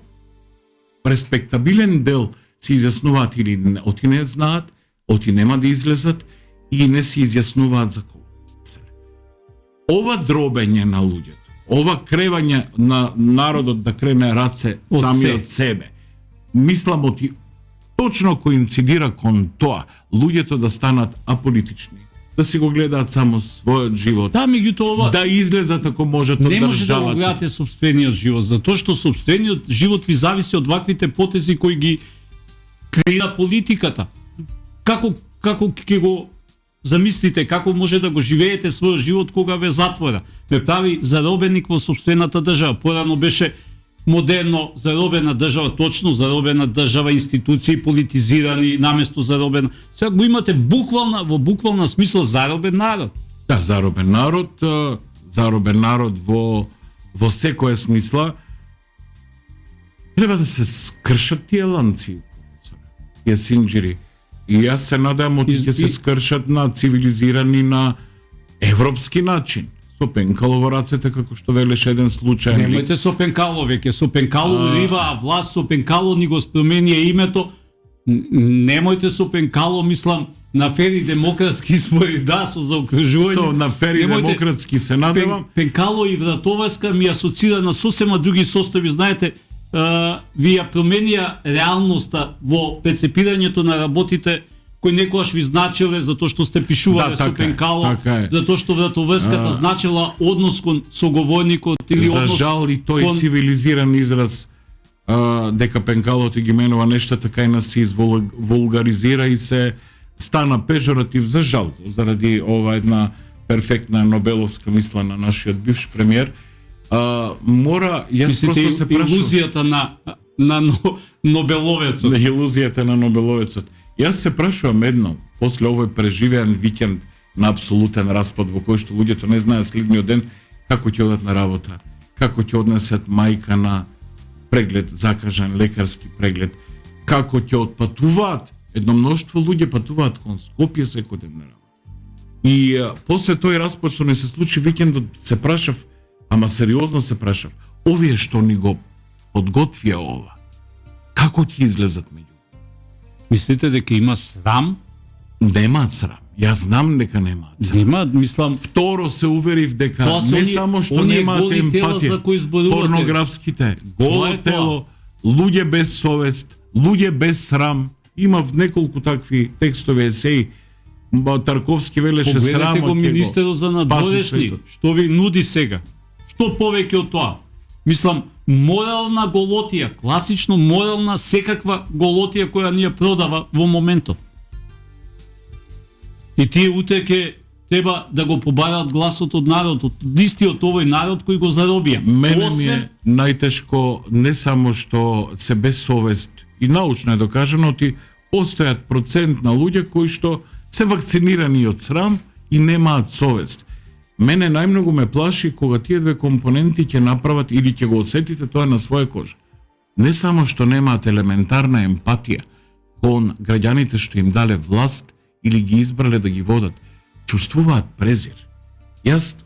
S2: респектабилен дел се изјаснуваат или оти не знаат, оти нема да излезат и не се изјаснуваат за кого. Ова дробење на луѓето, ова кревање на народот да крене раце сами од себе, мислам оти точно коинцидира кон тоа, луѓето да станат аполитични, да си го гледаат само својот живот, да излезат ако можат од државата.
S1: Не може да го гледате собствениот живот, затоа што собствениот живот ви зависи од ваквите потези кои ги креира политиката. Како ќе го замислите, како може да го живеете својот живот кога ве затвора? Ве прави заробеник во собствената држава. Порано беше модерно заробена држава, точно заробена држава, институции политизирани наместо заробена. Сега го имате во буквална смисла заробен народ.
S2: Да, заробен народ во секоја смисла. Треба да се скршат тие ланци, тие синџири. И јас се надам оти ќе се скршат на цивилизирани, на европски начин. Со пенкало во рацете, како што велеше еден случај.
S1: Немојте со пенкало, веќе со пенкало рива власт, со пенкало ни го спромени името. Немојте со пенкало, мислам, на фери демократски избори, да, со заокружување.
S2: Со на фери демократски се надевам.
S1: Пенкало и Вратоварска ми асоцира на сосема други состојби, знаете, ви ја променија реалноста во прецепирањето на работите кои некогаш ви значеле затоа што сте пишувале со пенкало, затоа што Вратоврската значела однос кон соговорникот или однос.
S2: За жал и тој цивилизиран израз дека пенкалото ги менува нештата кај нас се извулгаризира и се стана пежоратив, за жал, заради ова една перфектна нобеловска мисла на нашиот бивш премиер. Мора, јас просто се прашувам.
S1: Илузијата на Нобеловецот.
S2: Илузијата на Нобеловецот. Јас се прашувам едно, после овој преживеан викенд на апсолутен распад во кој што луѓето не знаат следниот ден како ќе одат на работа, како ќе однесат мајка на преглед, закажан лекарски преглед, како ќе отпатуваат. Едно мноштво луѓе патуваат кон Скопје секојдневна работа. И после тој распад што не се случи викендот, се прашав, ама сериозно се прашав, овие што ни го подготвија ова, како ќе излезат меѓу?
S1: Мислите дека има срам?
S2: Немаат срам. Јас знам дека немаат срам.
S1: Немаат, мислам.
S2: Второ се уверив дека не само што немаат емпатија, порнографските, голо тело, луѓе без совест, луѓе без срам. Има неколку такви текстови есеи. Тарковски велеше срамот.
S1: Погледнете го министерот за надворешни, што ви нуди сега. Што повеќе од тоа? Мислам, морална голотија, класично морална секаква голотија која ни ја продава во моментов. И тие утре ќе треба да го побараат гласот од народот, истиот овој народ кој го заробија.
S2: Мене ми е најтешко не само што се без совест и научно е докажано, ти постојат процент на луѓе кои што се вакцинирани од срам и немаат совест. Мене најмногу ме плаши кога тие две компоненти ќе направат или ќе го осетите тоа на своја кожа. Не само што немаат елементарна емпатија кон граѓаните што им дале власт или ги избрале да ги водат, чувствуваат презир. Јас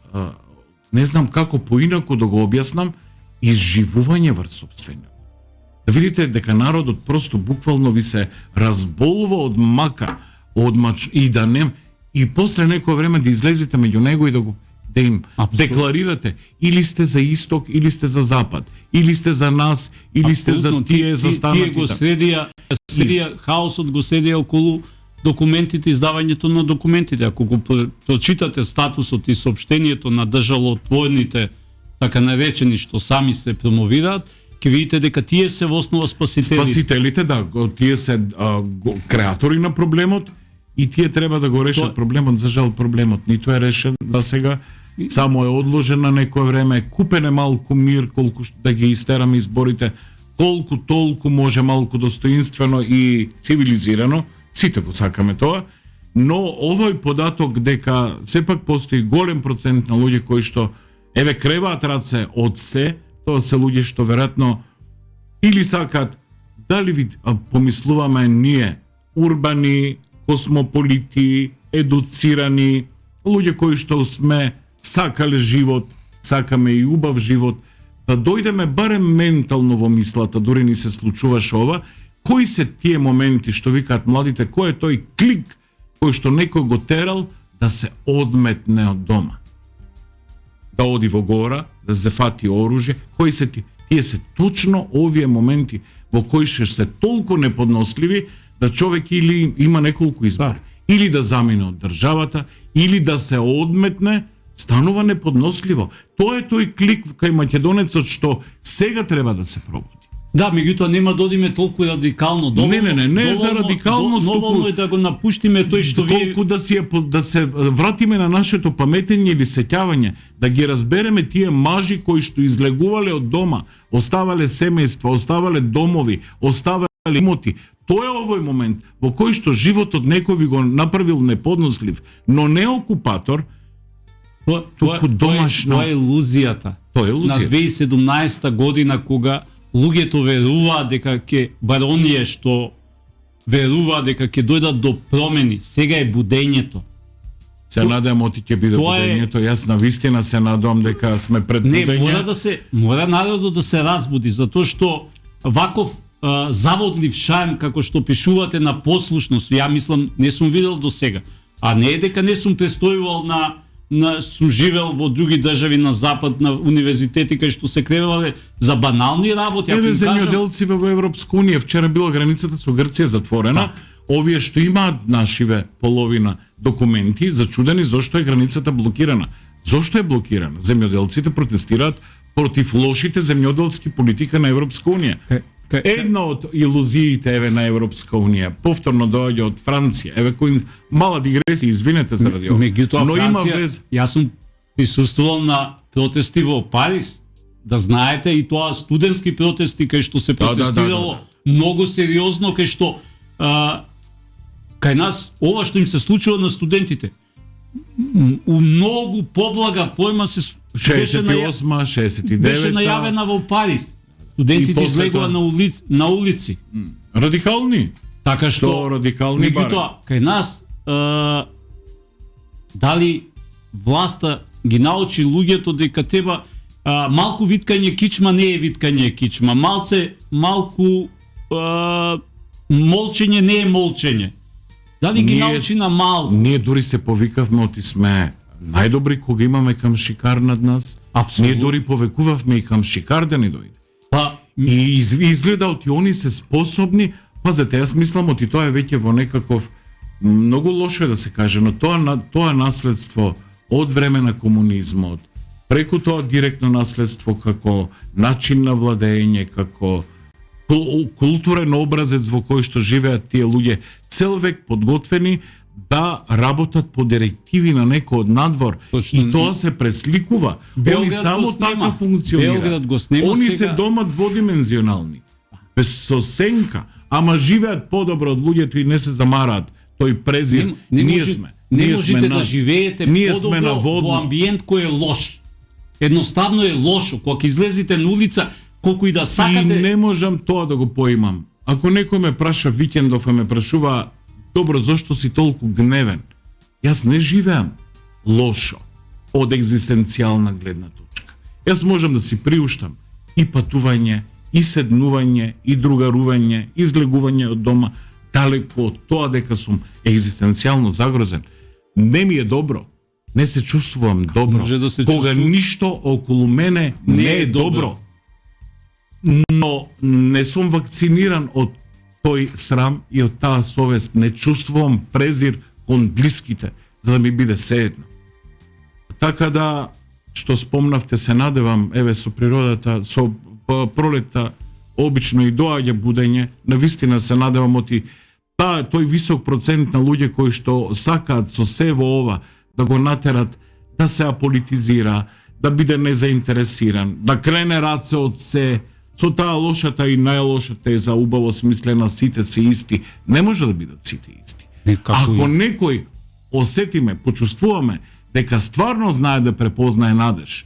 S2: не знам како поинаку да го објаснам изживување врз сопствено. Да видите дека народот просто буквално ви се разболува од мака, од и да не и после некој време да излезете меѓу него и да им декларирате или сте за исток, или сте за запад, или сте за нас, или сте за тие застанати.
S1: Тие го следија хаосот го следија околу документите, издавањето на документите. Ако го прочитате статусот и соопштението на државотворните, така наречени што сами се промовираат, ќе видите дека тие се во основа спасителите.
S2: Спасителите, да, тие се креатори на проблемот и тие треба да го решат проблемот. За жал проблемот ниту е решен за сега, само е одложен на некое време, купен е малку мир, колку да ги истераме изборите, колку толку може малку достоинствено и цивилизирано. Сите го сакаме тоа, но овој податок дека сепак постои голем процент на луѓе кои што еве креваат раце од се, тоа се луѓе што веројатно или сакат, дали ви помислуваме ние урбани, космополити, едуцирани, луѓе кои што сме сакале живот, сакаме и убав живот, да дојдеме барем ментално во мислата, дури ни се случуваше ова. Кои се тие моменти што викаат младите, кој е тој клик кој што некој го терал да се одметне од дома? Да оди во гора, да се фати оружје, кои се тие се точно овие моменти во кои ще се толку неподносливи да човек или има неколку избори, или да замине од државата, или да се одметне, станува неподносливо. Тоа е тој клик кај македонецот што сега треба да се пробуди.
S1: Да, меѓутоа нема да одиме толку радикално.
S2: Не за радикалност,
S1: доволно е да го напуштиме тој што ви
S2: колку да се вратиме на нашето паметење или сеќавање, да ги разбереме тие мажи кои што излегувале од дома, оставале семејства, оставале домови, оставале имоти. Тоа е овој момент во кој што животот некој ви го направил неподнослив, но не окупатор. Тоа е
S1: илузијата.
S2: Тоа е илузијата.
S1: На 2017 година кога луѓето веруваат дека ќе бароние што веруваат дека ќе дојдат до промени. Сега е будењето.
S2: Се надевам оти ќе биде будењето. Јас на вистина се надевам дека сме пред будење.
S1: Мора народот да се разбуди, затоа што ваков заводлив шарм како што пишувате на послушност, ја мислам не сум видел до сега. А не е дека не сум престојувал сум живел во други држави на запад, на универзитети кај што се кревале за банални работи.
S2: Еве земјоделци во Европска унија, вчера била границата со Грција затворена, овие што имаат нашиве половина документи, зачудени зошто е границата блокирана. Зошто е блокирана? Земјоделците протестираат против лошите земјоделски политика на Европска унија. Една од илузиите еве на Европска унија повторно доаѓа од Франција. Еве кој мала дигресија, извинете заради ова.
S1: Но има вез. Јас сум присуствувал на протести во Париз. Да знаете, и тоа студентски протести кај што се протестирало многу сериозно, кај што кај нас ова што им се случува на студентите у многу поблага форма се
S2: 68, 69
S1: беше најавена во Париз. Студентите излегува на улици.
S2: Радикални.
S1: Така што
S2: радикални баре.
S1: Меѓутоа, кај нас дали власта ги научи луѓето дека треба малку виткање кичма не е виткање кичма, малку молчење не е молчење. Дали ги научи на малку?
S2: Ние дури се повикавме оти сме најдобри кога имаме камшикар над нас.
S1: Апсолутно.
S2: Ние дури повекувавме и камшикар да ни дојде. И изгледа оти они се способни. Пазете, јас мислам оти тоа е веќе во некаков многу лошо е да се каже, но тоа наследство од време на комунизмот, преку тоа директно наследство како начин на владење, како културен образец во кој што живеат тие луѓе цел век подготвени да работат по директиви на некој од надвор.
S1: Точно.
S2: И тоа се пресликува.
S1: Белград
S2: Они само
S1: го снема.
S2: така функционира.
S1: Белград го снема
S2: Они
S1: сега.
S2: се дома дводимензионални. Без со сенка, ама живеат подобро од луѓето и не се замараат. Тој презир, ние сме.
S1: Не
S2: ние
S1: можете
S2: сме
S1: да живеете
S2: ние сме на
S1: подобро
S2: водно.
S1: во амбиент кој е лош. Едноставно е лошо. Кога излезете на улица, колку и да
S2: И
S1: сакате,
S2: не можам тоа да го поимам. Ако некој ме праша викендов и ме прашува, добро, зошто си толку гневен? Јас не живеам лошо од екзистенцијална гледна точка. Јас можам да си приуштам и патување, и седнување, и другарување, и излегување од дома, далеко од тоа дека сум екзистенцијално загрозен. Не ми е добро. Не се чувствувам добро.
S1: Може да се
S2: Кога ништо околу мене не е добро. Но не сум вакциниран од тој срам и од таа совест. Не чувствувам презир кон блиските, за да ми биде сеедно. Така да, што спомнавте, се надевам, еве, со природата, со пролетта, обично и доаѓа будење, навистина се надевам оти тој висок процент на луѓе кои што сакаат со се во ова да го натерат да се аполитизира, да биде незаинтересиран, да крене раце од се, со таа лошата и најлоша теза, убаво смислена, сите се исти. Не може да бидат сите исти. Ако некој осетиме, почувствуваме дека стварно знае да препознае надеж,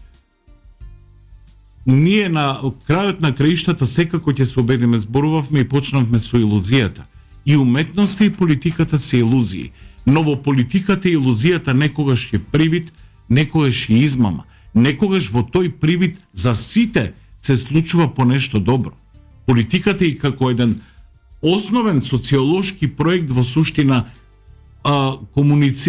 S2: ние на крајот на краиштата секако ќе се убедиме, зборувавме и почнавме со илузијата. И уметноста и политиката се илузии. Но во политиката и илузијата некогаш е привид, некогаш е измама. Некогаш во тој привид за сите се случува по нешто добро. Политиката и како еден основен социолошки проект во суштина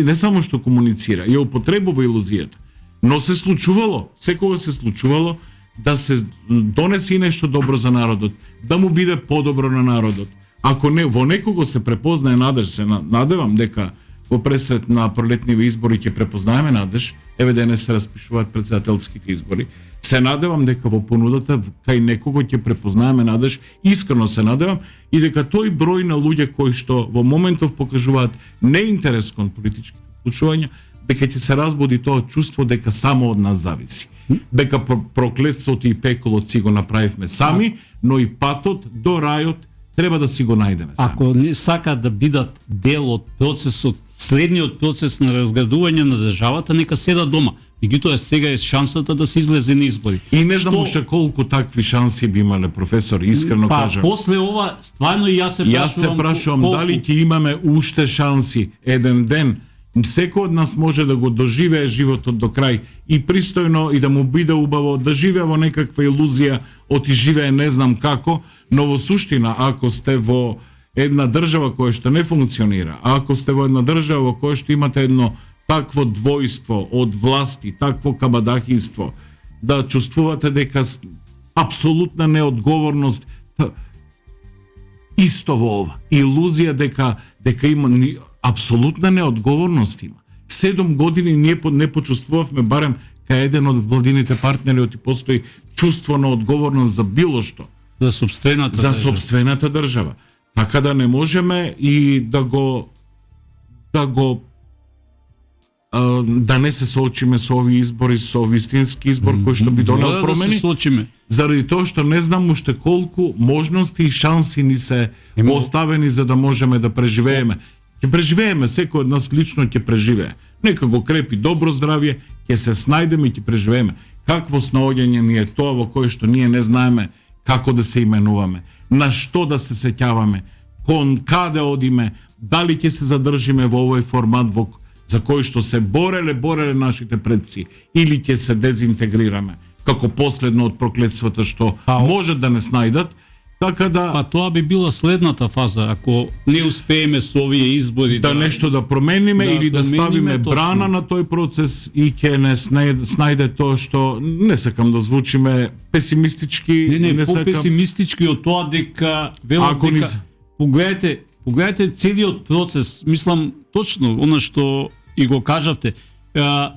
S2: не само што комуницира, ја употребува илузијата. Но се случувало, секогаш се случувало да се донесе и нешто добро за народот, да му биде подобро на народот. Ако не, во некого се препознае надеж, се надевам дека во пресред на пролетниве избори ќе препознаеме надеж, еве денес се распишуваат претседателските избори, се надевам дека во понудата кај некого ќе препознаеме надеж, искрено се надевам, и дека тој број на луѓе кои што во моментов покажуваат неинтерес кон политичките случувања, дека ќе се разбуди тоа чувство дека само од нас зависи. Дека проклетството и пеколот си го направивме сами, но и патот до рајот треба да си го најдеме сами.
S1: Ако не сакаат да бидат дел од процесот, следниот процес на разградување на државата, нека седат дома. Меѓутоа сега е шансата да се излезе на избори.
S2: И не знам уште колку такви шанси би имале, професор, искрено кажам.
S1: После ова, стварно и јас се
S2: прашувам дали ќе имаме уште шанси еден ден. Секој од нас може да го доживее животот до крај и пристојно и да му биде убаво, да живее во некаква илузија, оти живее не знам како, но во суштина, ако сте во една држава која што не функционира, ако сте во една држава во која што имате едно такво двојство од власти, такво кабадахинство, да чувствувате дека апсолутна неодговорност, исто во ова, илузија дека има апсолутна неодговорност има. 7 години ние не почувствувавме, барем кај еден од владините партнери, оти постои чувство на одговорност за било што.
S1: За сопствената
S2: држава. Така да не можеме и да не се соочиме со овие избори, со вистински избор кој што би донел промени.
S1: Да се соочиме.
S2: Заради тоа што не знам уште колку можности и шанси ни се оставени за да можеме да преживееме. Ќе преживееме, секој од нас лично ќе преживее. Нека го крепи добро здравје, ќе се снајдеме и ќе преживееме. Какво снаоѓање ни е тоа во кое што ние не знаеме како да се именуваме, на што да се сеќаваме, кон каде одиме, дали ќе се задржиме во овој формат за кој што се бореле нашите предци, или ќе се дезинтегрираме, како последно од проклетствата што може да не снајдат. Така да
S1: тоа би била следната фаза, ако не успееме со овие избори
S2: да нешто да промениме или да ставиме брана на тој процес и ќе не снајде тоа што не сакам да звучиме песимистички,
S1: не по-песимистички од тоа дека погледнете целиот процес, мислам точно она што и го кажавте,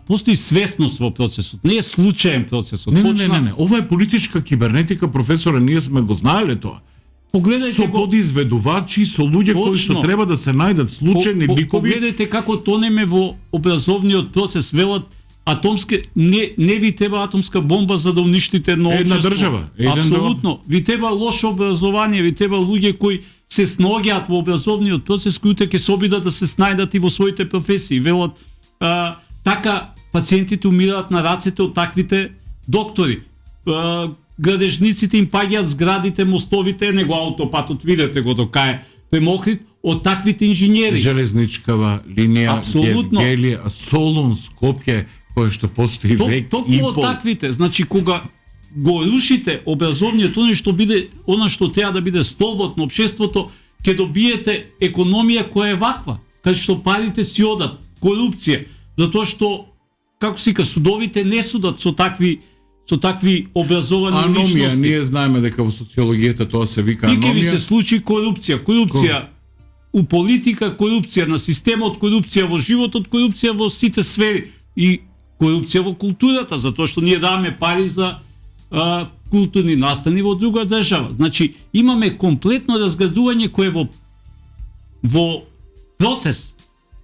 S1: постои свесност во процесот. Не е случаен процесот.
S2: Не. Ова е политичка кибернетика, професоре, ние сме го знаеле тоа.
S1: Погледајте
S2: Со
S1: го.
S2: подизведувачи, со луѓе кои што треба да се најдат случајни ликови.
S1: Погледајте како тонеме во образовниот процес, велат не ви треба атомска бомба за да уништите едно
S2: Една
S1: општество.
S2: држава,
S1: Апсолутно. Ви треба лошо образование, ви треба луѓе кои се снаоѓаат во образовниот процес, кои ќе се обидат да се снајдат и во своите професии. Велат така пациентите умираат на рацете од таквите доктори. Градежниците им паѓаат зградите, мостовите, него аутопатот, видете го до кај премокрит од таквите инженери.
S2: Железничкава линија,
S1: Апсолутно.
S2: Гевгелија, Солун, Скопје, кој што постои век и
S1: Токму од
S2: пол.
S1: таквите, значи кога го рушите образовниот, она што треба да биде столбот на општеството, ќе добиете економија која е ваква, кај што парите си одат, корупција, затоа што како се вика, судовите не судат со такви образовани
S2: Аномија,
S1: личности.
S2: ние знаеме дека во социологијата тоа се вика
S1: И ќе ви
S2: аномија.
S1: се случи корупција у политика, корупција на системот, корупција во животот, корупција во сите сфери и корупција во културата, затоа што ние даваме пари за културни настани во друга држава. Значи, имаме комплетно разградување кое во процес,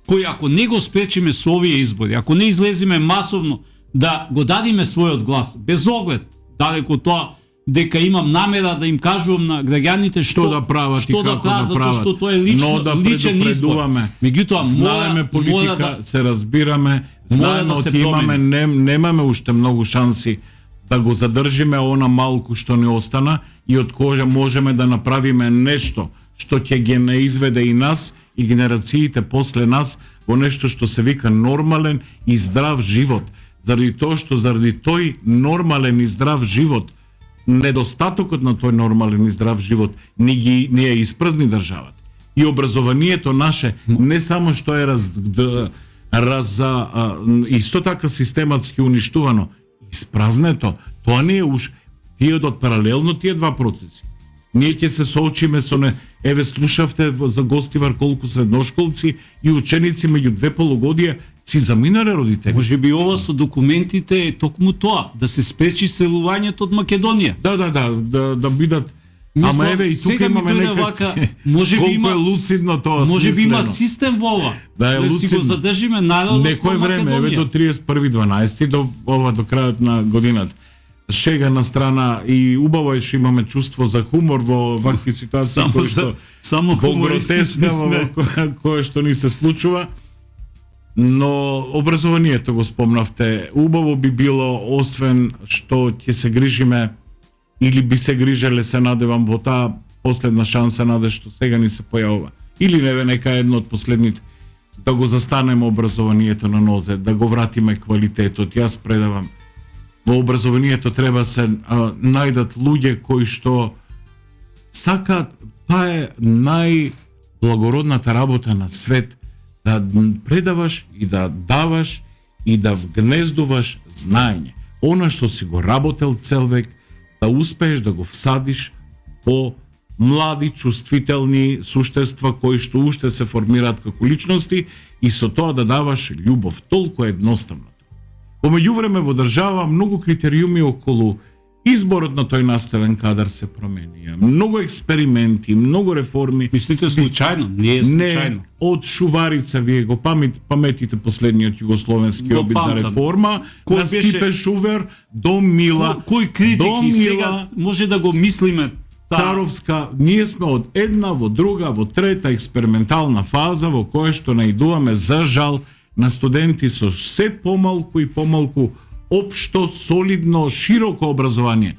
S1: кој ако не го спречиме со овие избори, ако не излеземе масовно да го дадиме својот глас, без оглед, далеко тоа, дека имам намера да им кажувам на граѓаните што
S2: да прават и како да прават.
S1: затоа што тоа е лично,
S2: Но да
S1: личен избор.
S2: предупредуваме.
S1: Меѓутоа,
S2: Знаеме политика, се разбираме, знаеме
S1: да се
S2: оти имаме, немаме уште многу шанси да го задржиме она малку што ни остана и од кожа можеме да направиме нешто што ќе ги наизведе и нас и генерациите после нас во нешто што се вика нормален и здрав живот. Заради тоа што заради тој нормален и здрав живот, недостатокот на тој нормален и здрав живот не ја испразни државата. И образованието наше не само што е исто така систематски уништувано, испразнето, тоа не е уж тиедот паралелно тие два процеси. Ние ќе се соочиме со еве слушавте за гостивар колку средношколци и ученици меѓу две полугодија си заминале родители.
S1: Може би ова со документите е токму тоа, да се спречи селувањето од Македонија.
S2: Да бидат. Ама еве и тука имаме
S1: вака, може би
S2: колку
S1: има
S2: е луцидно тоа.
S1: Може би има
S2: смислено.
S1: систем во ова.
S2: Да, е
S1: си го
S2: луцидно.
S1: задржиме народот
S2: Некој
S1: во
S2: време, еве
S1: Македонија.
S2: до 31.12 до крајот на годината. Шега на страна и убаво е што имаме чувство за хумор во вакви ситуации кои што
S1: само
S2: во
S1: хумористични
S2: гротескно
S1: сме.
S2: кое што ни се случува. Но образованието го спомнавте, убаво би било освен што ќе се грижиме или би се грижеле, се надевам, во таа последна шанса наде што сега ни се појавува. Или нека едно од последните, да го застанеме образованието на нозе, да го вратиме квалитетот. Јас предавам, во образованието треба се најдат луѓе кои што сакаат, тоа е најблагородната работа на свет, да предаваш и да даваш и да вгнездуваш знаење. Она што си го работел цел век, да успееш да го всадиш по млади, чувствителни суштества кои што уште се формираат како личности и со тоа да даваш љубов. Толку е едноставно. Во меѓувреме во држава многу критериуми околу изборот на тој наставен кадар се променија. Многу експерименти, многу реформи.
S1: Мислите случајно? Не е случајно.
S2: Не, од Шуварица вие го паметите последниот југословенски
S1: Го
S2: обид за
S1: памтам.
S2: реформа,
S1: Кој
S2: на
S1: беше-
S2: Стипе Шувер до Мила.
S1: Кој критики
S2: до
S1: сега
S2: Мила,
S1: може да го мислиме?
S2: Царовска, ние сме од една во друга, во трета експериментална фаза во која што наидуваме за жал на студенти со се помалку и помалку општо, солидно, широко образование.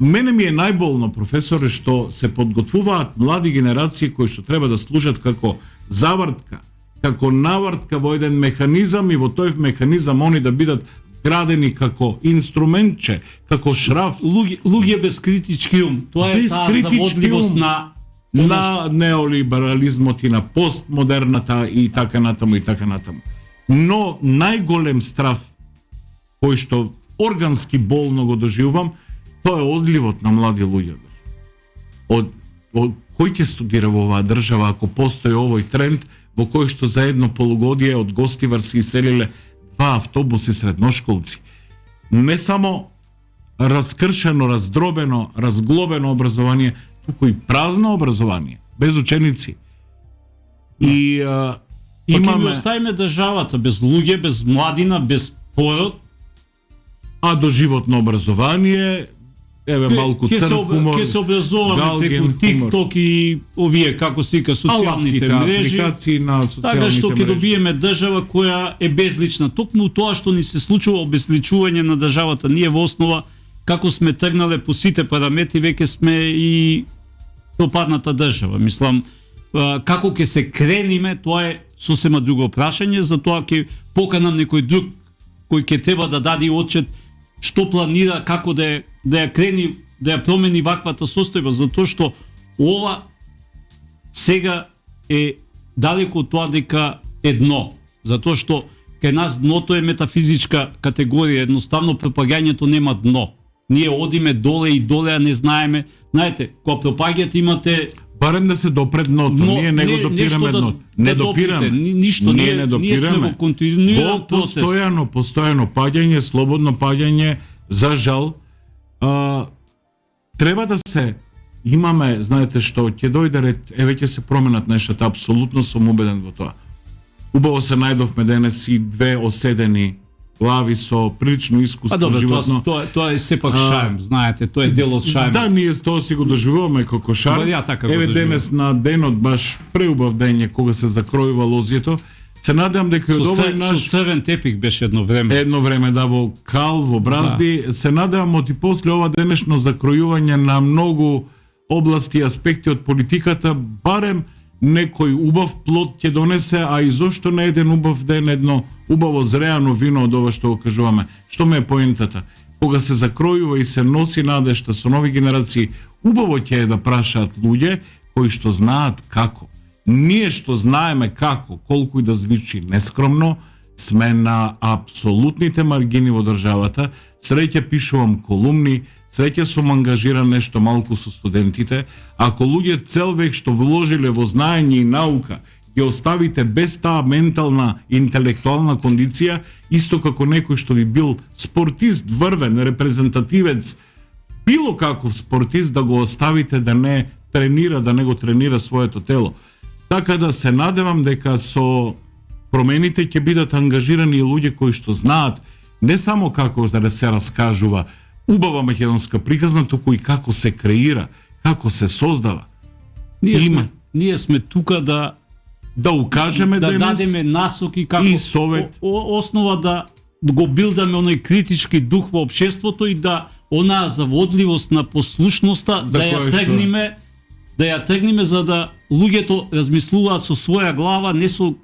S2: Мене ми е најболно, професоре, што се подготвуваат млади генерации кои што треба да служат како завртка, како навртка во еден механизам и во тој механизам они да бидат градени како инструментче, како шраф.
S1: Луѓе без критички ум. Тоа е
S2: Без
S1: таа
S2: критички
S1: заводливост
S2: ум.
S1: на
S2: неолиберализмот и на постмодерната и така натаму и така натаму. Но најголем страф кој што органски болно го доживувам, тоа е одливот на млади луѓе. Од кој ќе студира во оваа држава ако постои овој тренд во кој што за едно полугодие од Гостивар се иселиле 2 автобуси средношколци. Не само раскршено, раздробено, разглобено образование, туку и празно образование, без ученици. И
S1: Пак
S2: имаме...
S1: ми оставиме државата без луѓе, без младина, без пород.
S2: А до животно образование, еве малку
S1: Ке
S2: црн хумор,
S1: Ке се образуваме
S2: галген
S1: преку
S2: хумор.
S1: TikTok и овие, како се вика, социјалните мрежи.
S2: апликации на
S1: Така што
S2: социјалните
S1: ќе
S2: мрежи.
S1: добиеме држава која е безлична. Токму тоа што ни се случува обезличување на државата, ние во основа како сме тргнале по сите параметри, веќе сме и пропадната држава. Мислам, како ќе се крениме, тоа е сосема друго прашање, затоа ќе поканам некој друг кој ќе треба да даде отчет што планира, како да ја крени, да ја промени ваквата состојба, затоа што ова сега е далеко од тоа дека е дно, затоа што кај нас дното е метафизичка категорија, едноставно пропагањето нема дно. Ние одиме доле и доле, а не знаеме. Знаете, кога пропаѓате имате
S2: Барем да се допре дното, ние не го допираме дното. Не допираме.
S1: Ништо, ние не допираме. Ние сме во континуиран
S2: Во
S1: процес.
S2: постојано паѓање, слободно паѓање, за жал, треба да се имаме, знаете што, ќе дојде ред, ќе се променат нештата, апсолутно сум убеден во тоа. Убаво се најдовме денес и 2 оседени глави со прилично искуство
S1: добро,
S2: животно.
S1: Тоа е сепак шајм, знаете, тоа е дел од шајмот.
S2: Да, ние тоа си го доживуваме како шајм.
S1: Ја така го
S2: Еве
S1: доживувам.
S2: денес на денот баш преубав ден е кога се закројува лозјето. Се надевам дека и од овој наш
S1: Со црвен тепик беше едно време.
S2: да во кал, во бразди, се надевам од и после ова денешно закројување на многу области и аспекти од политиката, барем некој убав плод ќе донесе, а и зошто не еден убав ден, едно убаво зреано вино од ова што го кажуваме. Што ме е поентата? Кога се закројува и се носи надежта со нови генерации, убаво ќе е да прашаат луѓе кои што знаат како. Ние што знаеме како, колку и да звучи нескромно, сме на апсолутните маргини во државата. Среќа пишувам колумни, среќа сум ангажиран нешто малку со студентите. Ако луѓе цел век што вложиле во знаење и наука ги оставите без таа ментална, интелектуална кондиција, исто како некој што би бил спортист, врвен, репрезентативец, било каков спортист, да го оставите да не тренира, да не го тренира своето тело. Така да се надевам дека со промените ќе бидат ангажирани и луѓе кои што знаат не само како да се раскажува убава македонска приказна, туку и како се креира, како се создава.
S1: Ние сме тука
S2: да укажеме
S1: да
S2: денес,
S1: дадеме насоки како
S2: и совет.
S1: Основа да го билдаме оној критички дух во општеството и да онаа заводливост на послушноста
S2: За
S1: да ја
S2: што-
S1: тргнеме за да луѓето размислуваат со своја глава, не со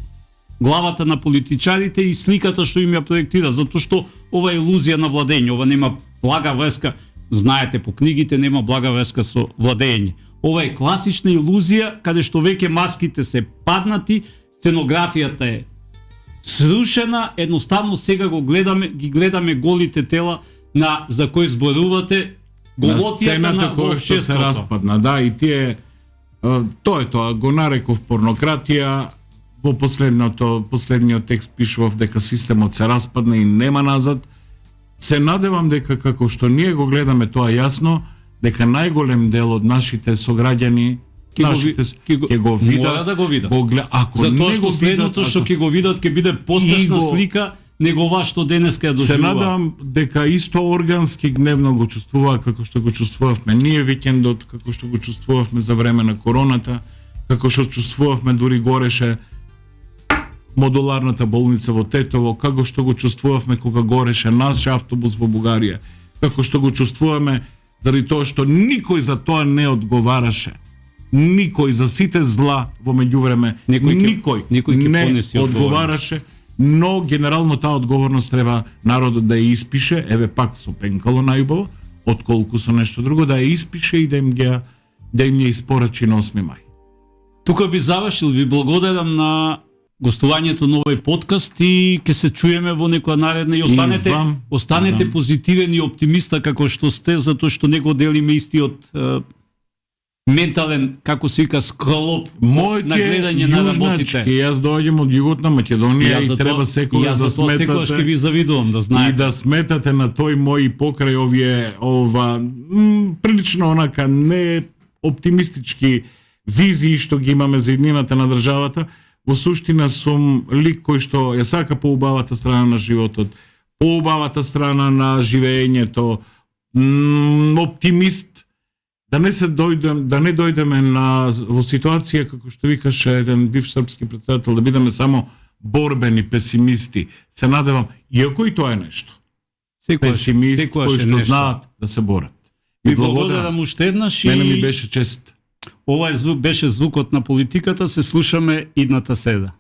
S1: главата на политичарите и сликата што им ја проектира, затоа што ова е илузија на владење, ова нема блага врска, знаете по книгите нема блага врска со владење. Ова е класична илузија каде што веќе маските се паднати, сценографијата е срушена, едноставно сега ги гледаме голите тела за кои зборувате, голотијата на
S2: која што се распадна. Да, и тие тоа е тоа, го нареков порнократија. Во последниот текст пишував дека системот се распадна и нема назад. Се надевам дека како што ние го гледаме тоа јасно, дека најголем дел од нашите сограѓани ќе го видат.
S1: Мора да го видат.
S2: Ако
S1: затоа
S2: не
S1: што
S2: го
S1: следното
S2: видат,
S1: што ќе го видат ќе биде пострашна слика него ова што денеска ја доживува.
S2: Се надевам дека исто органски гневно го чувствува како што го чувствувавме ние викендот, како што го чувствувавме за време на короната, како што чувствувавме дури гореше модуларната болница во Тетово, како што го чувствувавме кога гореше наш автобус во Бугарија, како што го чувствуваме заради тоа што никој за тоа не одговараше. Никој за сите зла во меѓувреме, никој не одговараше, но генерално таа одговорност треба народот да ја испише, еве пак со пенкало најубаво, отколку со нешто друго, да ја испише и да им ја испорачи на 8 мај.
S1: Тука би завршил, ви благодарам на гостувањето на овој подкаст и ќе се чуеме во некоја наредна и останете позитивен и оптимиста како што сте, затоа што него делиме истиот ментален, како се вика, склоп
S2: Мојот
S1: на
S2: е
S1: гледање на
S2: јужначки,
S1: работите.
S2: јас доаѓам од југот на Македонија и треба секогаш да
S1: секогаш ќе ви
S2: сметате
S1: завидувам, да
S2: и
S1: знаете.
S2: да сметате на тој мој покрај овие прилично онака не оптимистички визии што ги имаме за иднината на државата. Во суштина сум лик кој што ја сака поубавата страна на животот, поубавата страна на живеењето, оптимист, да не дојдеме во ситуација како што викаше еден бивш српски претседател, да бидеме само борбени песимисти. Се надевам, иако и тоа е нешто. Песимисти кои што знаат да се борат.
S1: Ви благодарам уште еднаш и
S2: Мене ми беше чест.
S1: Ова беше звукот на политиката, се слушаме идната седа.